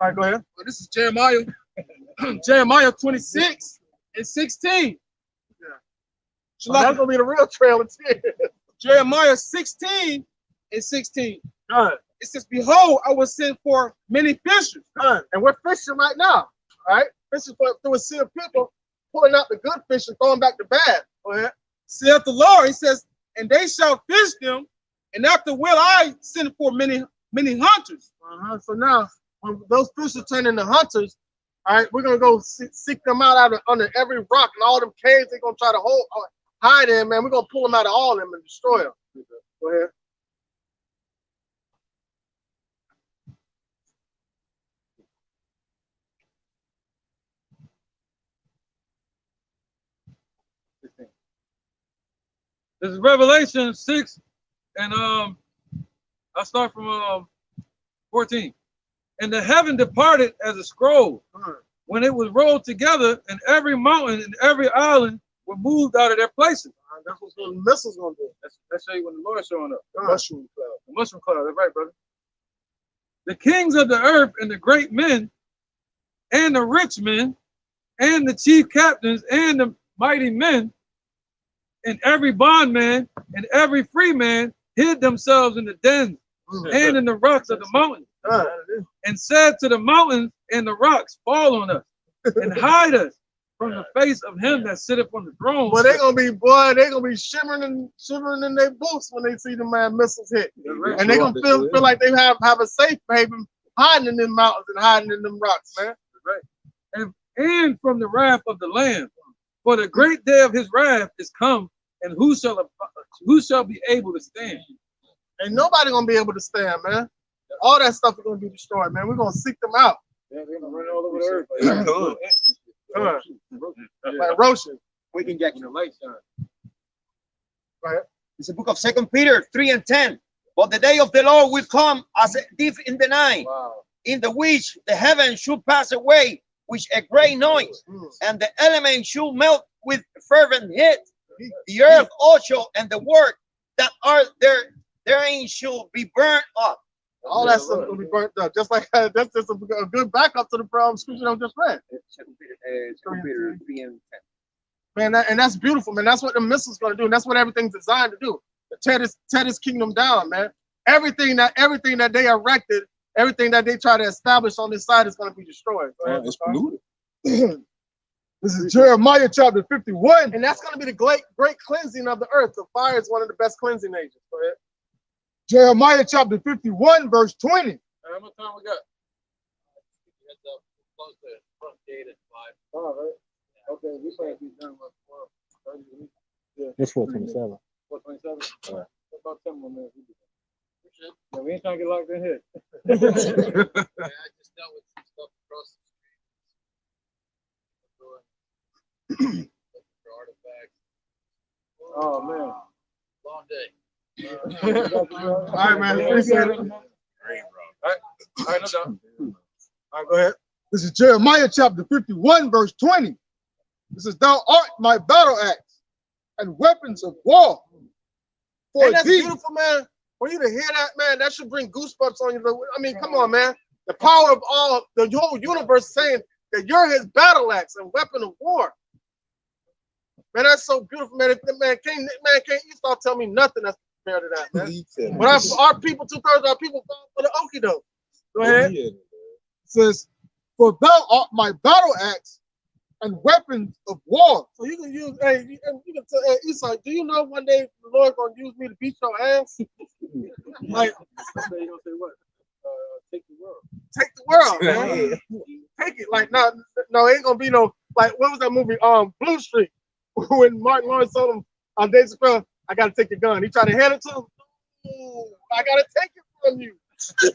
All right, go ahead. Well, this is Jeremiah. Jeremiah 26:16. So that's gonna be the real trail of tears. Jeremiah 16:16. It says, behold, I will send for many fishers. And we're fishing right now. All right? Fishing through a sea of people, pulling out the good fish and throwing back the bad. Go ahead. Saith the Lord, he says, and they shall fish them, and after will I send for many hunters. So now, when those fishers turn into hunters, all right, we're gonna go seek them out under every rock and all them caves they're gonna try to hide in, man. We're gonna pull them out of all of them and destroy them. Go ahead. This is Revelation 6, and I'll start from 14. And the heaven departed as a scroll when it was rolled together, and every mountain and every island were moved out of their places. That's what the missiles gonna do. That's show you when the Lord's showing up. Mushroom cloud. The mushroom cloud. That's right, brother. The kings of the earth and the great men and the rich men and the chief captains and the mighty men and every bondman and every free man hid themselves in the dens and in the rocks of the mountains, and said to the mountains and the rocks, fall on us and hide us from the face of him that sitteth on the throne. Well, they're gonna be shivering in their boots when they see the man missiles hit. And they're gonna feel like they have a safe haven hiding in them mountains and hiding in them rocks, man. Right. And from the wrath of the Lamb. For the great day of his wrath is come, and who shall be able to stand? Ain't nobody gonna be able to stand, man. All that stuff is gonna be destroyed, man. We're gonna seek them out. Yeah, they're gonna run all over the earth. Like Roshan. We can get the light shine. Right. It's the book of 2 Peter 3:10. But the day of the Lord will come as a thief in the night, in the which the heavens should pass away with a great noise, and the elements should melt with fervent heat. The earth also and the work that are therein should be burnt up. All that stuff will be burnt up. Just like that's just a good backup to the scripture I just read. 2 Peter 3:10. Man, and that's beautiful, man. That's what the missile's gonna do, and that's what everything's designed to do. To tear this kingdom down, man. everything that they erected, everything that they try to establish on this side is going to be destroyed. It's polluted. This is Jeremiah chapter 51. And that's going to be the great cleansing of the earth. The fire is one of the best cleansing agents. Go ahead. Jeremiah chapter 51, verse 20. How much time we got? Close to front gate at 5. All right. Okay, we probably be done with 30 minutes. Yeah. It's 427. 427? All right. About 10 more minutes. Yeah, we ain't trying to get locked in here. Yeah, I just dealt with some stuff across the street. Artifacts. Oh, man. Long day. All right, man. Appreciate it. All right, no doubt. All right, go ahead. This is Jeremiah chapter 51, verse 20. This is, thou art my battle axe and weapons of war. For Ain't that thee, beautiful, man? For you to hear that, man, that should bring goosebumps on you. I mean, come on, man. The power of all, the whole universe saying that you're his battle axe and weapon of war. Man, that's so beautiful, man. Can't Esau tell me nothing that's compared to that, man. But our people, 2/3 of our people fall for the okie doke. Go ahead. it says, for thou art my battle axe and weapons of war. So you can use, you can tell Esau, do you know one day the Lord's gonna use me to beat your ass? Like, You gonna say what? Take the world. take the world, man. Take it. Like, no, ain't gonna be no, like, what was that movie? Blue Street, when Martin Lawrence told him on Dave Chappelle, I gotta take your gun. He tried to hand it to him. Ooh, I gotta take it from you. Yeah,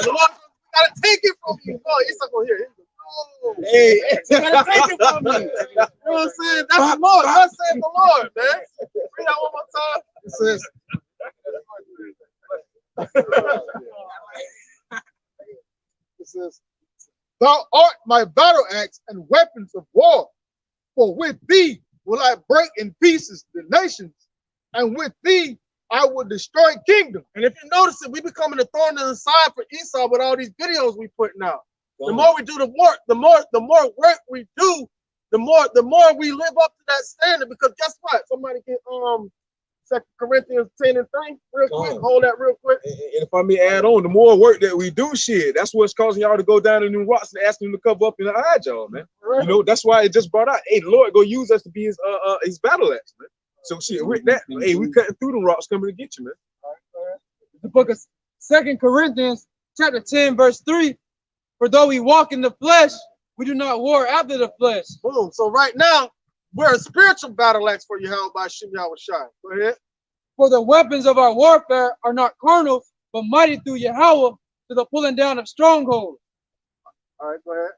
the Lord gotta take it from you. Oh, Esau gonna hear it. Oh, hey, you gotta take it from me. You know what I'm saying? That's the Lord. That's saying the Lord, man. Read that one more time. It says, it says, thou art my battle axe and weapons of war. For with thee will I break in pieces the nations, and with thee I will destroy kingdoms. And if you notice it, we becoming a thorn in the side for Esau with all these videos we putting out. The more we do the work, the more work we do, the more we live up to that standard. Because guess what? Somebody get 2 Corinthians 10 and 3 real quick. Hold that real quick. And if I may add on, the more work that we do, shit, that's what's causing y'all to go down in them rocks and asking them to cover up and hide y'all, man. Right. You know, that's why it just brought out, hey, the Lord gonna use us to be his battle axe, man. So shit, with that, hey, we cutting through them rocks coming to get you, man. The book of 2 Corinthians, chapter 10, verse 3. For though we walk in the flesh, we do not war after the flesh. Boom. So right now, we're a spiritual battle axe for Yahweh by Shem Yahweh Shai. Go ahead. For the weapons of our warfare are not carnal, but mighty through Yahweh to the pulling down of strongholds. All right, go ahead.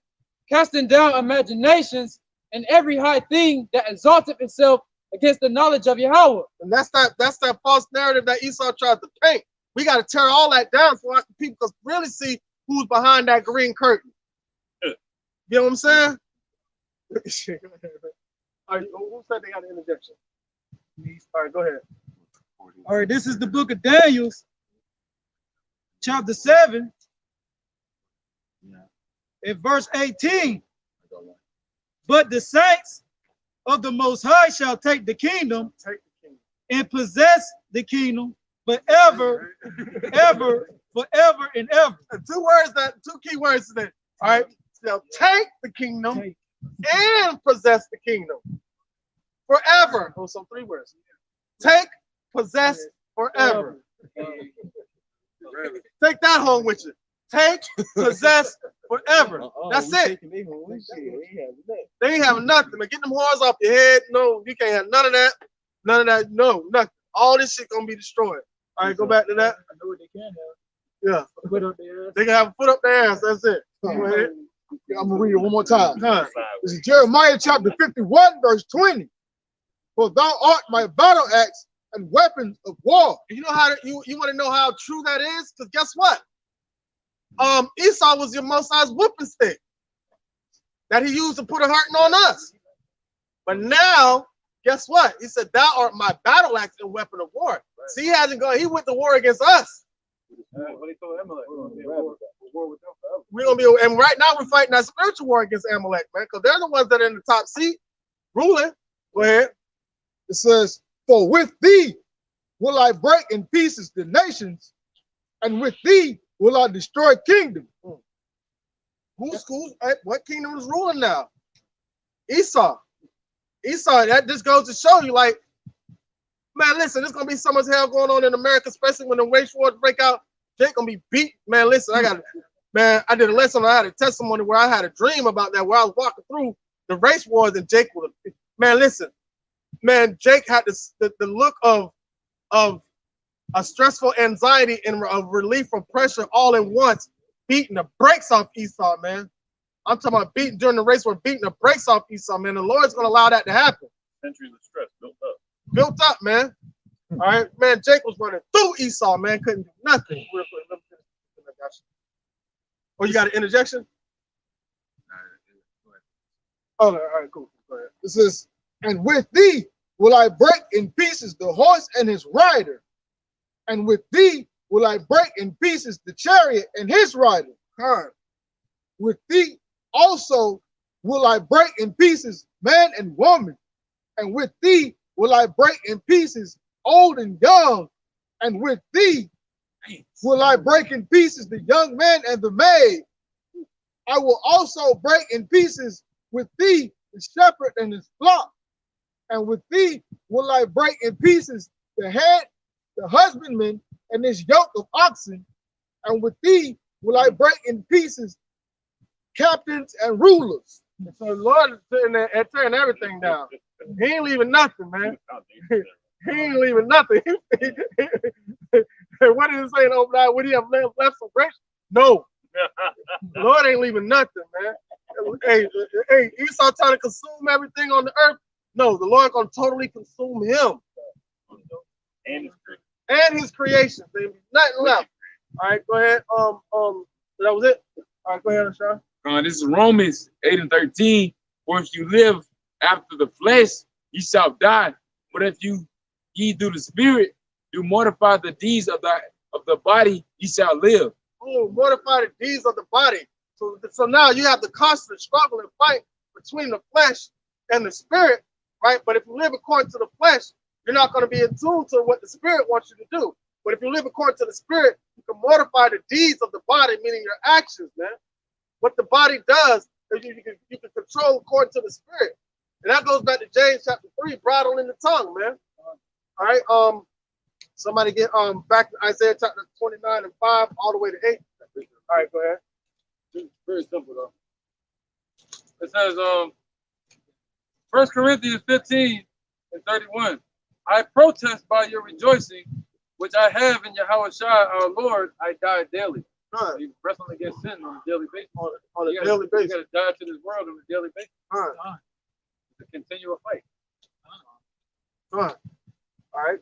Casting down imaginations and every high thing that exalteth itself against the knowledge of Yahweh. And that's that false narrative that Esau tried to paint. We got to tear all that down so our people can really see who's behind that green curtain. You know what I'm saying? All right, who said they got an interjection? All right, go ahead. All right, this is the book of Daniel, chapter 7, at verse 18. But the saints of the Most High shall take the kingdom and possess the kingdom forever, forever and ever. Two key words today. All right, they'll take the kingdom and possess the kingdom forever. Oh, so 3 words. Take, possess, forever. Take that home with you. Take, possess, forever. That's it. They ain't having nothing. Man, get them horns off your head. No, you can't have none of that. None of that. No, nothing. All this shit gonna be destroyed. All right, go back to that. I know what they can have. Yeah. Foot up there. They can have a foot up their ass. That's it. Go ahead. I'm gonna read it one more time. This is Jeremiah chapter 51, verse 20. For thou art my battle axe and weapons of war. You know how you want to know how true that is? Because guess what? Esau was your Most High's whooping stick that he used to put a hurting on us. But now, guess what? He said, thou art my battle axe and weapon of war. Right. See, he hasn't gone, he went to war against us. We're gonna be, and right now we're fighting that spiritual war against Amalek, man, because they're the ones that are in the top seat, ruling. Go ahead. It says, for with thee will I break in pieces the nations, and with thee will I destroy kingdom. What kingdom is ruling now? Esau. Esau, that just goes to show you, like, man, listen, there's gonna be so much hell going on in America, especially when the race wars break out. Jake gonna be beat. Man, listen, I did a lesson, I had a testimony where I had a dream about that, where I was walking through the race wars and Jake would have, man, listen, man, Jake had the look of a stressful anxiety and of relief from pressure all at once, beating the brakes off Esau, man. I'm talking about beating during the race, we're beating the brakes off Esau, man. The Lord's gonna allow that to happen. Centuries of stress built up. Built up, man. All right, man. Jake was running through Esau, man. Couldn't do nothing. Real quick, let me finish. Oh, you got an interjection? Oh, all right, cool. Go ahead. This is, and with thee will I break in pieces the horse and his rider, and with thee will I break in pieces the chariot and his rider. With thee also will I break in pieces man and woman, and with thee will I break in pieces old and young, and with thee will I break in pieces the young man and the maid. I will also break in pieces with thee the shepherd and his flock, and with thee will I break in pieces the head, the husbandman, and his yoke of oxen, and with thee will I break in pieces captains and rulers. So the Lord is sitting there and tearing everything down. He ain't leaving nothing, man. He ain't leaving nothing. What did it say in Obadiah? Would he have left some grace? No. The Lord ain't leaving nothing, man. Hey, Esau trying to consume everything on the earth. No, the Lord gonna totally consume him and his creation. There be nothing left. All right, go ahead. That was it. All right, go ahead, Sean. This is Romans 8:13. For if you live after the flesh, ye shall die. But if ye do the spirit, do mortify the deeds of the body, ye shall live. Oh, mortify the deeds of the body. So now you have the constant struggle and fight between the flesh and the spirit, right? But if you live according to the flesh, you're not going to be in tune to what the spirit wants you to do. But if you live according to the spirit, you can mortify the deeds of the body, meaning your actions, man. What the body does, you can control according to the spirit. And that goes back to James chapter 3, bridle in the tongue, man. All right, somebody get back to Isaiah chapter 29 and 5 all the way to 8. All right, go ahead. It's very simple though. It says 1 Corinthians 15:31. I protest by your rejoicing, which I have in Yahweh Shai, our Lord, I die daily. You wrestle against sin on a daily basis. On a daily basis. You gotta die to this world on a daily basis. It's a continual fight. All right.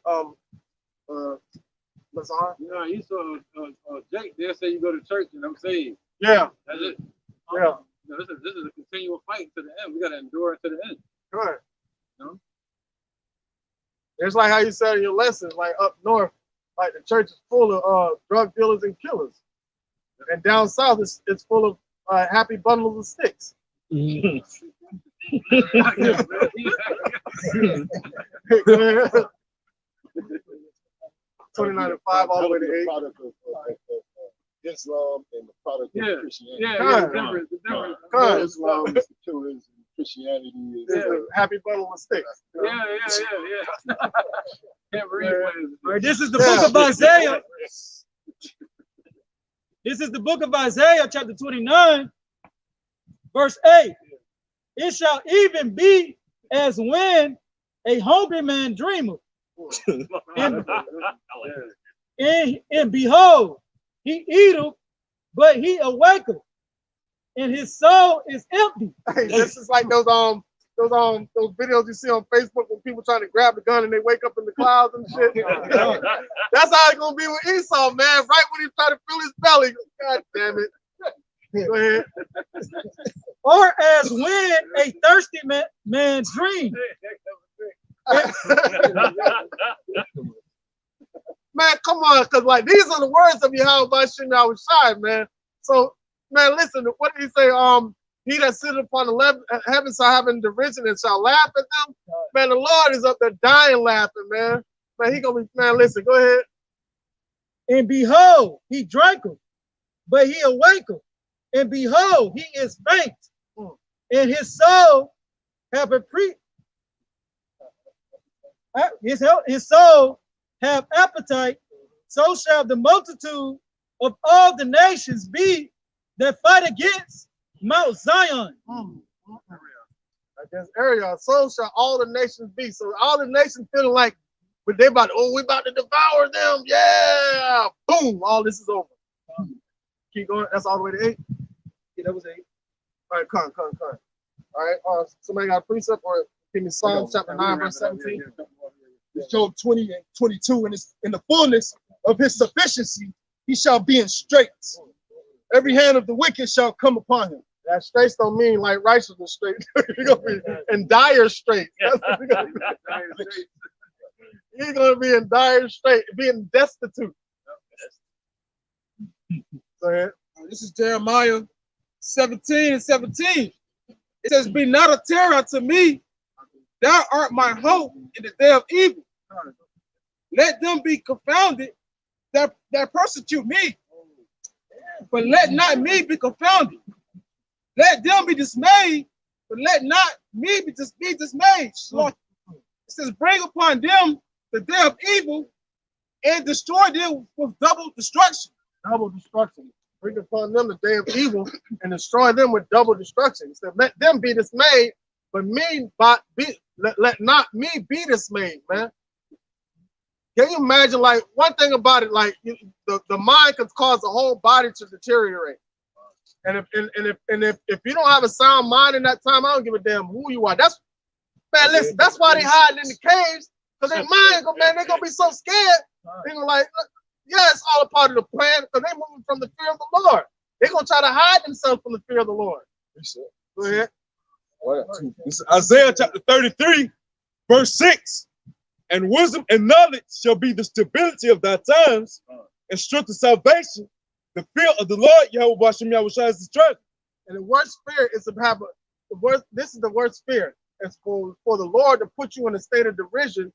Lazar. Yeah, you saw Jake there say you go to church and I'm saved. Yeah. That's it. Yeah. You know, this is a continual fight to the end. We gotta endure it to the end. Right. You know? It's like how you said in your lesson, like up north, like the church is full of drug dealers and killers. And down south, it's full of happy bundles of sticks. 29 and 5 all the way to 8. Product of Islam and the product of Christianity. Islam is the killers and Christianity is a happy bundle of sticks. Yeah. Can't read. All right, this is the book of Isaiah. This is the book of Isaiah, chapter 29, verse 8. It shall even be as when a hungry man dreameth, and behold, he eateth, but he awaketh, and his soul is empty. Hey, this is like those videos you see on Facebook when people trying to grab the gun and they wake up in the clouds and shit. That's how it's gonna be with Esau, man. Right when he's trying to fill his belly. God damn it. Go ahead. Or as when a thirsty man dreams. Man, come on, because like these are the words of Yahweh Shai, man. So, man, listen, what did he say? He that sitteth upon the heavens shall have in derision and shall laugh at them. Man, the Lord is up there dying laughing, man. Man, he gonna be, man, listen, go ahead. And behold, he drinketh, but he awaketh, and behold, he is faint, and his soul have his soul have appetite. So shall the multitude of all the nations be that fight against Mount Zion. Against Ariel, so shall all the nations be. So all the nations feeling like, but they about, oh, we about to devour them. Yeah, boom, all this is over. Keep going. That's all the way to 8. Yeah, that was 8. All right, come. All right, somebody got a precept or give me Psalm chapter 9, verse 17. Job 20 and 22, and it's in the fullness of his sufficiency, he shall be in straits. Every hand of the wicked shall come upon him. That straits don't mean like righteousness straight. You're gonna be in dire straits. That's what you're gonna be. You're gonna be in dire straits, being destitute. Go ahead. This is Jeremiah 17 and 17. It says, be not a terror unto me. Thou art my hope in the day of evil. Let them be confounded that persecute me. But let not me be confounded. Let them be dismayed, but let not me be dismayed. Lord, it says, bring upon them the day of evil and destroy them with double destruction. Double destruction. Bring upon them the day of evil and destroy them with double destruction. It said, let them be dismayed, but let not me be dismayed, man. Can you imagine, like, one thing about it, like, the mind can cause the whole body to deteriorate. And if you don't have a sound mind in that time, I don't give a damn who you are. That's, man, listen, that's why they hiding in the caves, because their mind, man, they're gonna be so scared. They're gonna like, yeah, it's all a part of the plan, because they're moving from the fear of the Lord. They're gonna try to hide themselves from the fear of the Lord. Go ahead. This is Isaiah chapter 33, verse 6. And wisdom and knowledge shall be the stability of thy times, and strength of salvation. The fear of the Lord, Yahweh Hashem Yahushua, is the treasure. And the worst fear is to have this is the worst fear. It's for the Lord to put you in a state of derision,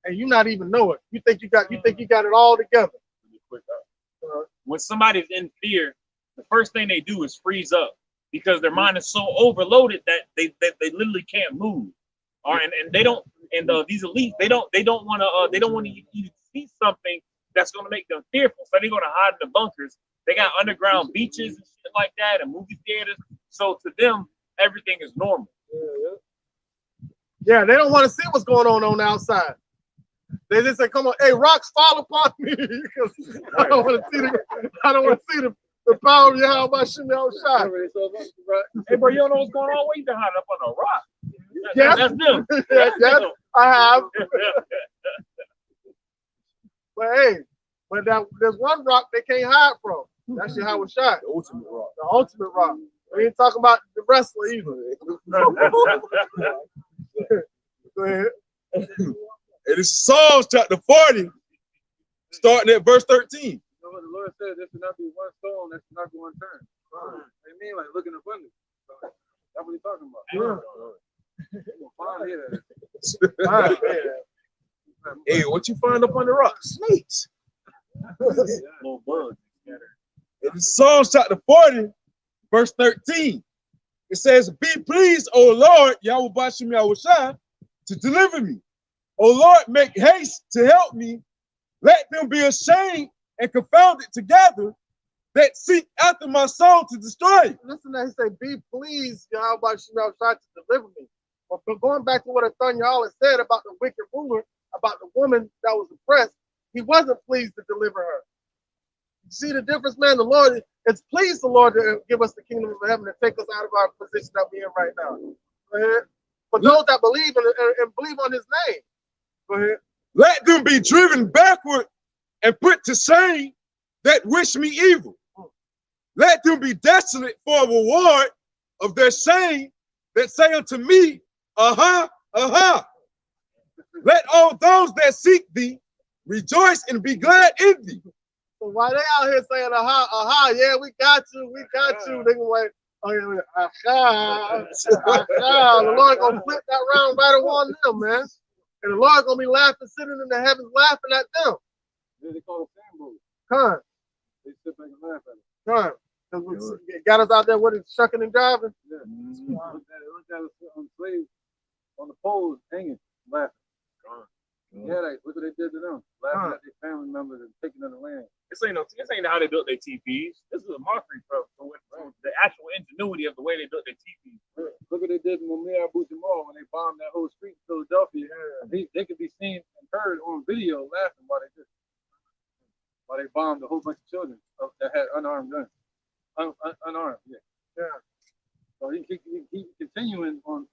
and you not even know it. You think you got it all together. When somebody's in fear, the first thing they do is freeze up because their mind is so overloaded that they literally can't move. And they don't. And these elites, they don't want to even see something that's going to make them fearful. So they're going to hide in the bunkers. They got underground beaches and shit like that, and movie theaters. So to them, everything is normal. Yeah, they don't want to see what's going on the outside. They just say, "Come on, hey, rocks fall upon me," because I don't want to see the power of Yahweh Hashem Yahushua. Hey, bro, you don't know what's going on? Where you been hiding up on a rock? Yes, that's them. Yes, I have. But hey, there's one rock they can't hide from. That's Yahweh Shai. The ultimate rock. The ultimate rock. We ain't talking about the wrestler either. Go ahead. It is Psalms chapter 40, starting at verse 13. You know what the Lord said? There should not be one stone that should not go unturned. They mean like looking abundant. That's what he's talking about. Hey, what you find up on the rock? Snakes. Little bugs. It is Psalms chapter 40, verse 13. It says, be pleased, O Lord, Yahweh Hashem Yahushua, to deliver me. O Lord, make haste to help me. Let them be ashamed and confounded together that seek after my soul to destroy it. Listen to that, he said, be pleased, Yahweh Hashem Yahushua, to deliver me. But going back to what Athaniah said about the wicked ruler, about the woman that was oppressed, he wasn't pleased to deliver her. You see the difference, man? The Lord, it's pleased the Lord to give us the kingdom of heaven and take us out of our position that we're in right now. Go ahead. For those that believe and believe on his name. Go ahead. Let them be driven backward and put to shame that wish me evil. Let them be desolate for a reward of their shame that say unto me, aha, aha. Let all those that seek thee rejoice and be glad in thee. So while they out here saying, aha, aha, yeah, we got you, they gonna like, oh yeah, aha, aha. The Lord gonna flip that round right on them, man. And the Lord gonna be laughing, sitting in the heavens, laughing at them. They call it sandboard. Con. They sit back and laugh at it. Con. Because we got us out there with it, shucking and driving. Yeah. Look at us on slaves on the poles hanging, laughing. Yeah, look what they did to them. Laughing at their family members and taking them the land. This ain't how they built their TPs. This is a mockery for the actual ingenuity of the way they built their TPs. Look what they did to Mumia Abu Jamal when they bombed that whole street in Philadelphia. They could be seen and heard on video laughing while they bombed a whole bunch of children that had unarmed guns. Unarmed, yeah. So he continuing on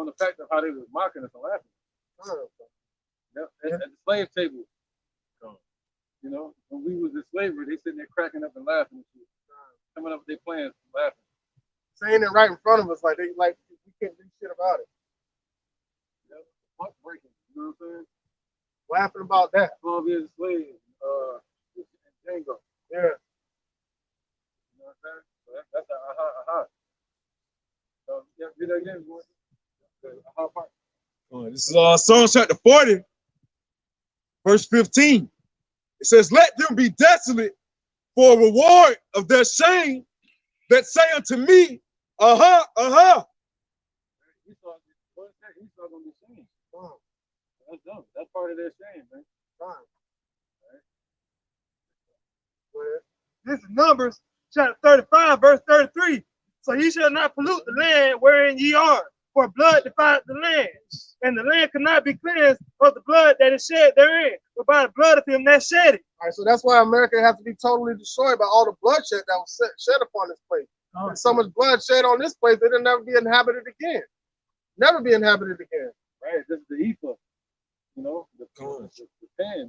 the fact of how they was mocking us and laughing. Yep. At the slave table. You know, when we was in slavery, they sitting there cracking up and laughing and shit. Coming up with their plans and laughing. Saying it right in front of us, like we can't do shit about it. Heartbreaking, you know what I'm saying? Laughing about that. 12 years a slave, Django. Yeah. You know what I'm saying? So that's a aha. So yeah, do that again, boy. The aha part. This is Psalm chapter 40, verse 15. It says, "Let them be desolate for a reward of their shame that say unto me, aha, aha." Esau gonna be shamed. That's dumb. That's part of their shame, man. This is Numbers chapter 35, verse 33. So ye shall not pollute the land wherein ye are, for blood defileth the land, and the land cannot be cleansed of the blood that is shed therein, but by the blood of him that shed it. All right, so that's why America has to be totally destroyed by all the bloodshed that was shed upon this place. And so much blood shed on this place, it'll never be inhabited again. Never be inhabited again. Right, this is the ephah. You know, the pan.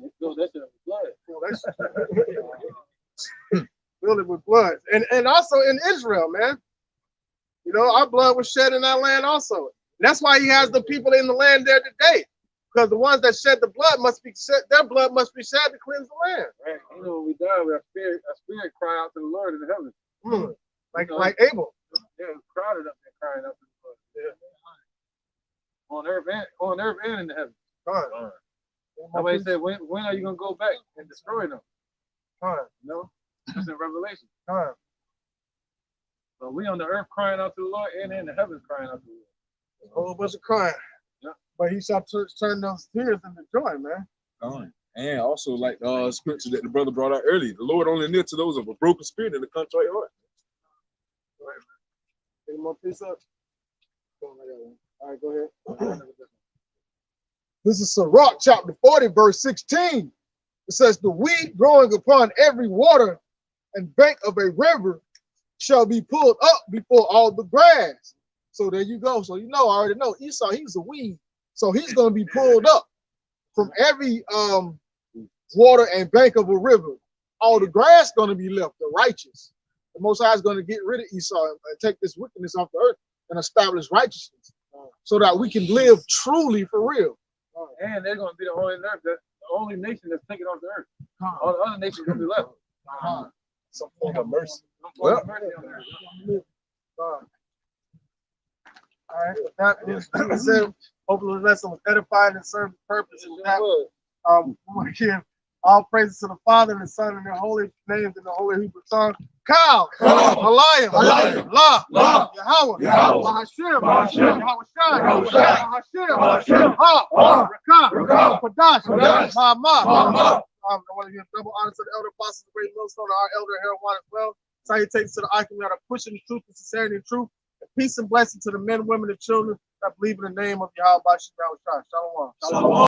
They fill that shit up with blood. Fill it with blood. And also in Israel, man. You know, our blood was shed in that land also. And that's why he has the people in the land there today. Because the ones that shed the blood must be shed, their blood must be shed to cleanse the land. Right. You know, when we die, our spirit cry out to the Lord in the heavens. Like Abel. Yeah, crowded up there crying out to the Lord. Yeah. On earth and in the heavens. Somebody said, when are you gonna go back and destroy them? You know? That's in Revelation. So we on the earth crying out to the Lord and in the heavens crying out to the Lord. A whole bunch of crying. Yeah. But he shall turn those tears into joy, man. And also, like scripture that the brother brought out earlier, the Lord only near to those of a broken spirit and a contrite heart. Right. Any more piece up? All right, go ahead. This is Sirach chapter 40, verse 16. It says, "The weed growing upon every water and bank of a river shall be pulled up before all the grass." So there you go. So I already know Esau, he's a weed. So he's going to be pulled up from every water and bank of a river. All the grass going to be left, the righteous. The Most High is going to get rid of Esau and take this wickedness off the earth and establish righteousness so that we can live truly for real. And they're going to be the only nation that's taken off the earth. All the other nations going to be left. Some form of mercy. Well, all right, with that being said, hopefully the lesson was edifying and served the purpose. With that, we want to give all praises to the Father and the Son and their holy names in the holy Hebrew tongue. Kal, Halayim, La, Yahweh, Mahashim, Yahweh Mahashim, Ha, Rakah, Padash, Ma'amah. I want to give double honor to the elder apostles, the great millstone, our elder Harold as well. Salutations to the icon that are pushing the truth and sincerity and truth. And peace and blessing to the men, women, and children that believe in the name of Yahweh. Shalom.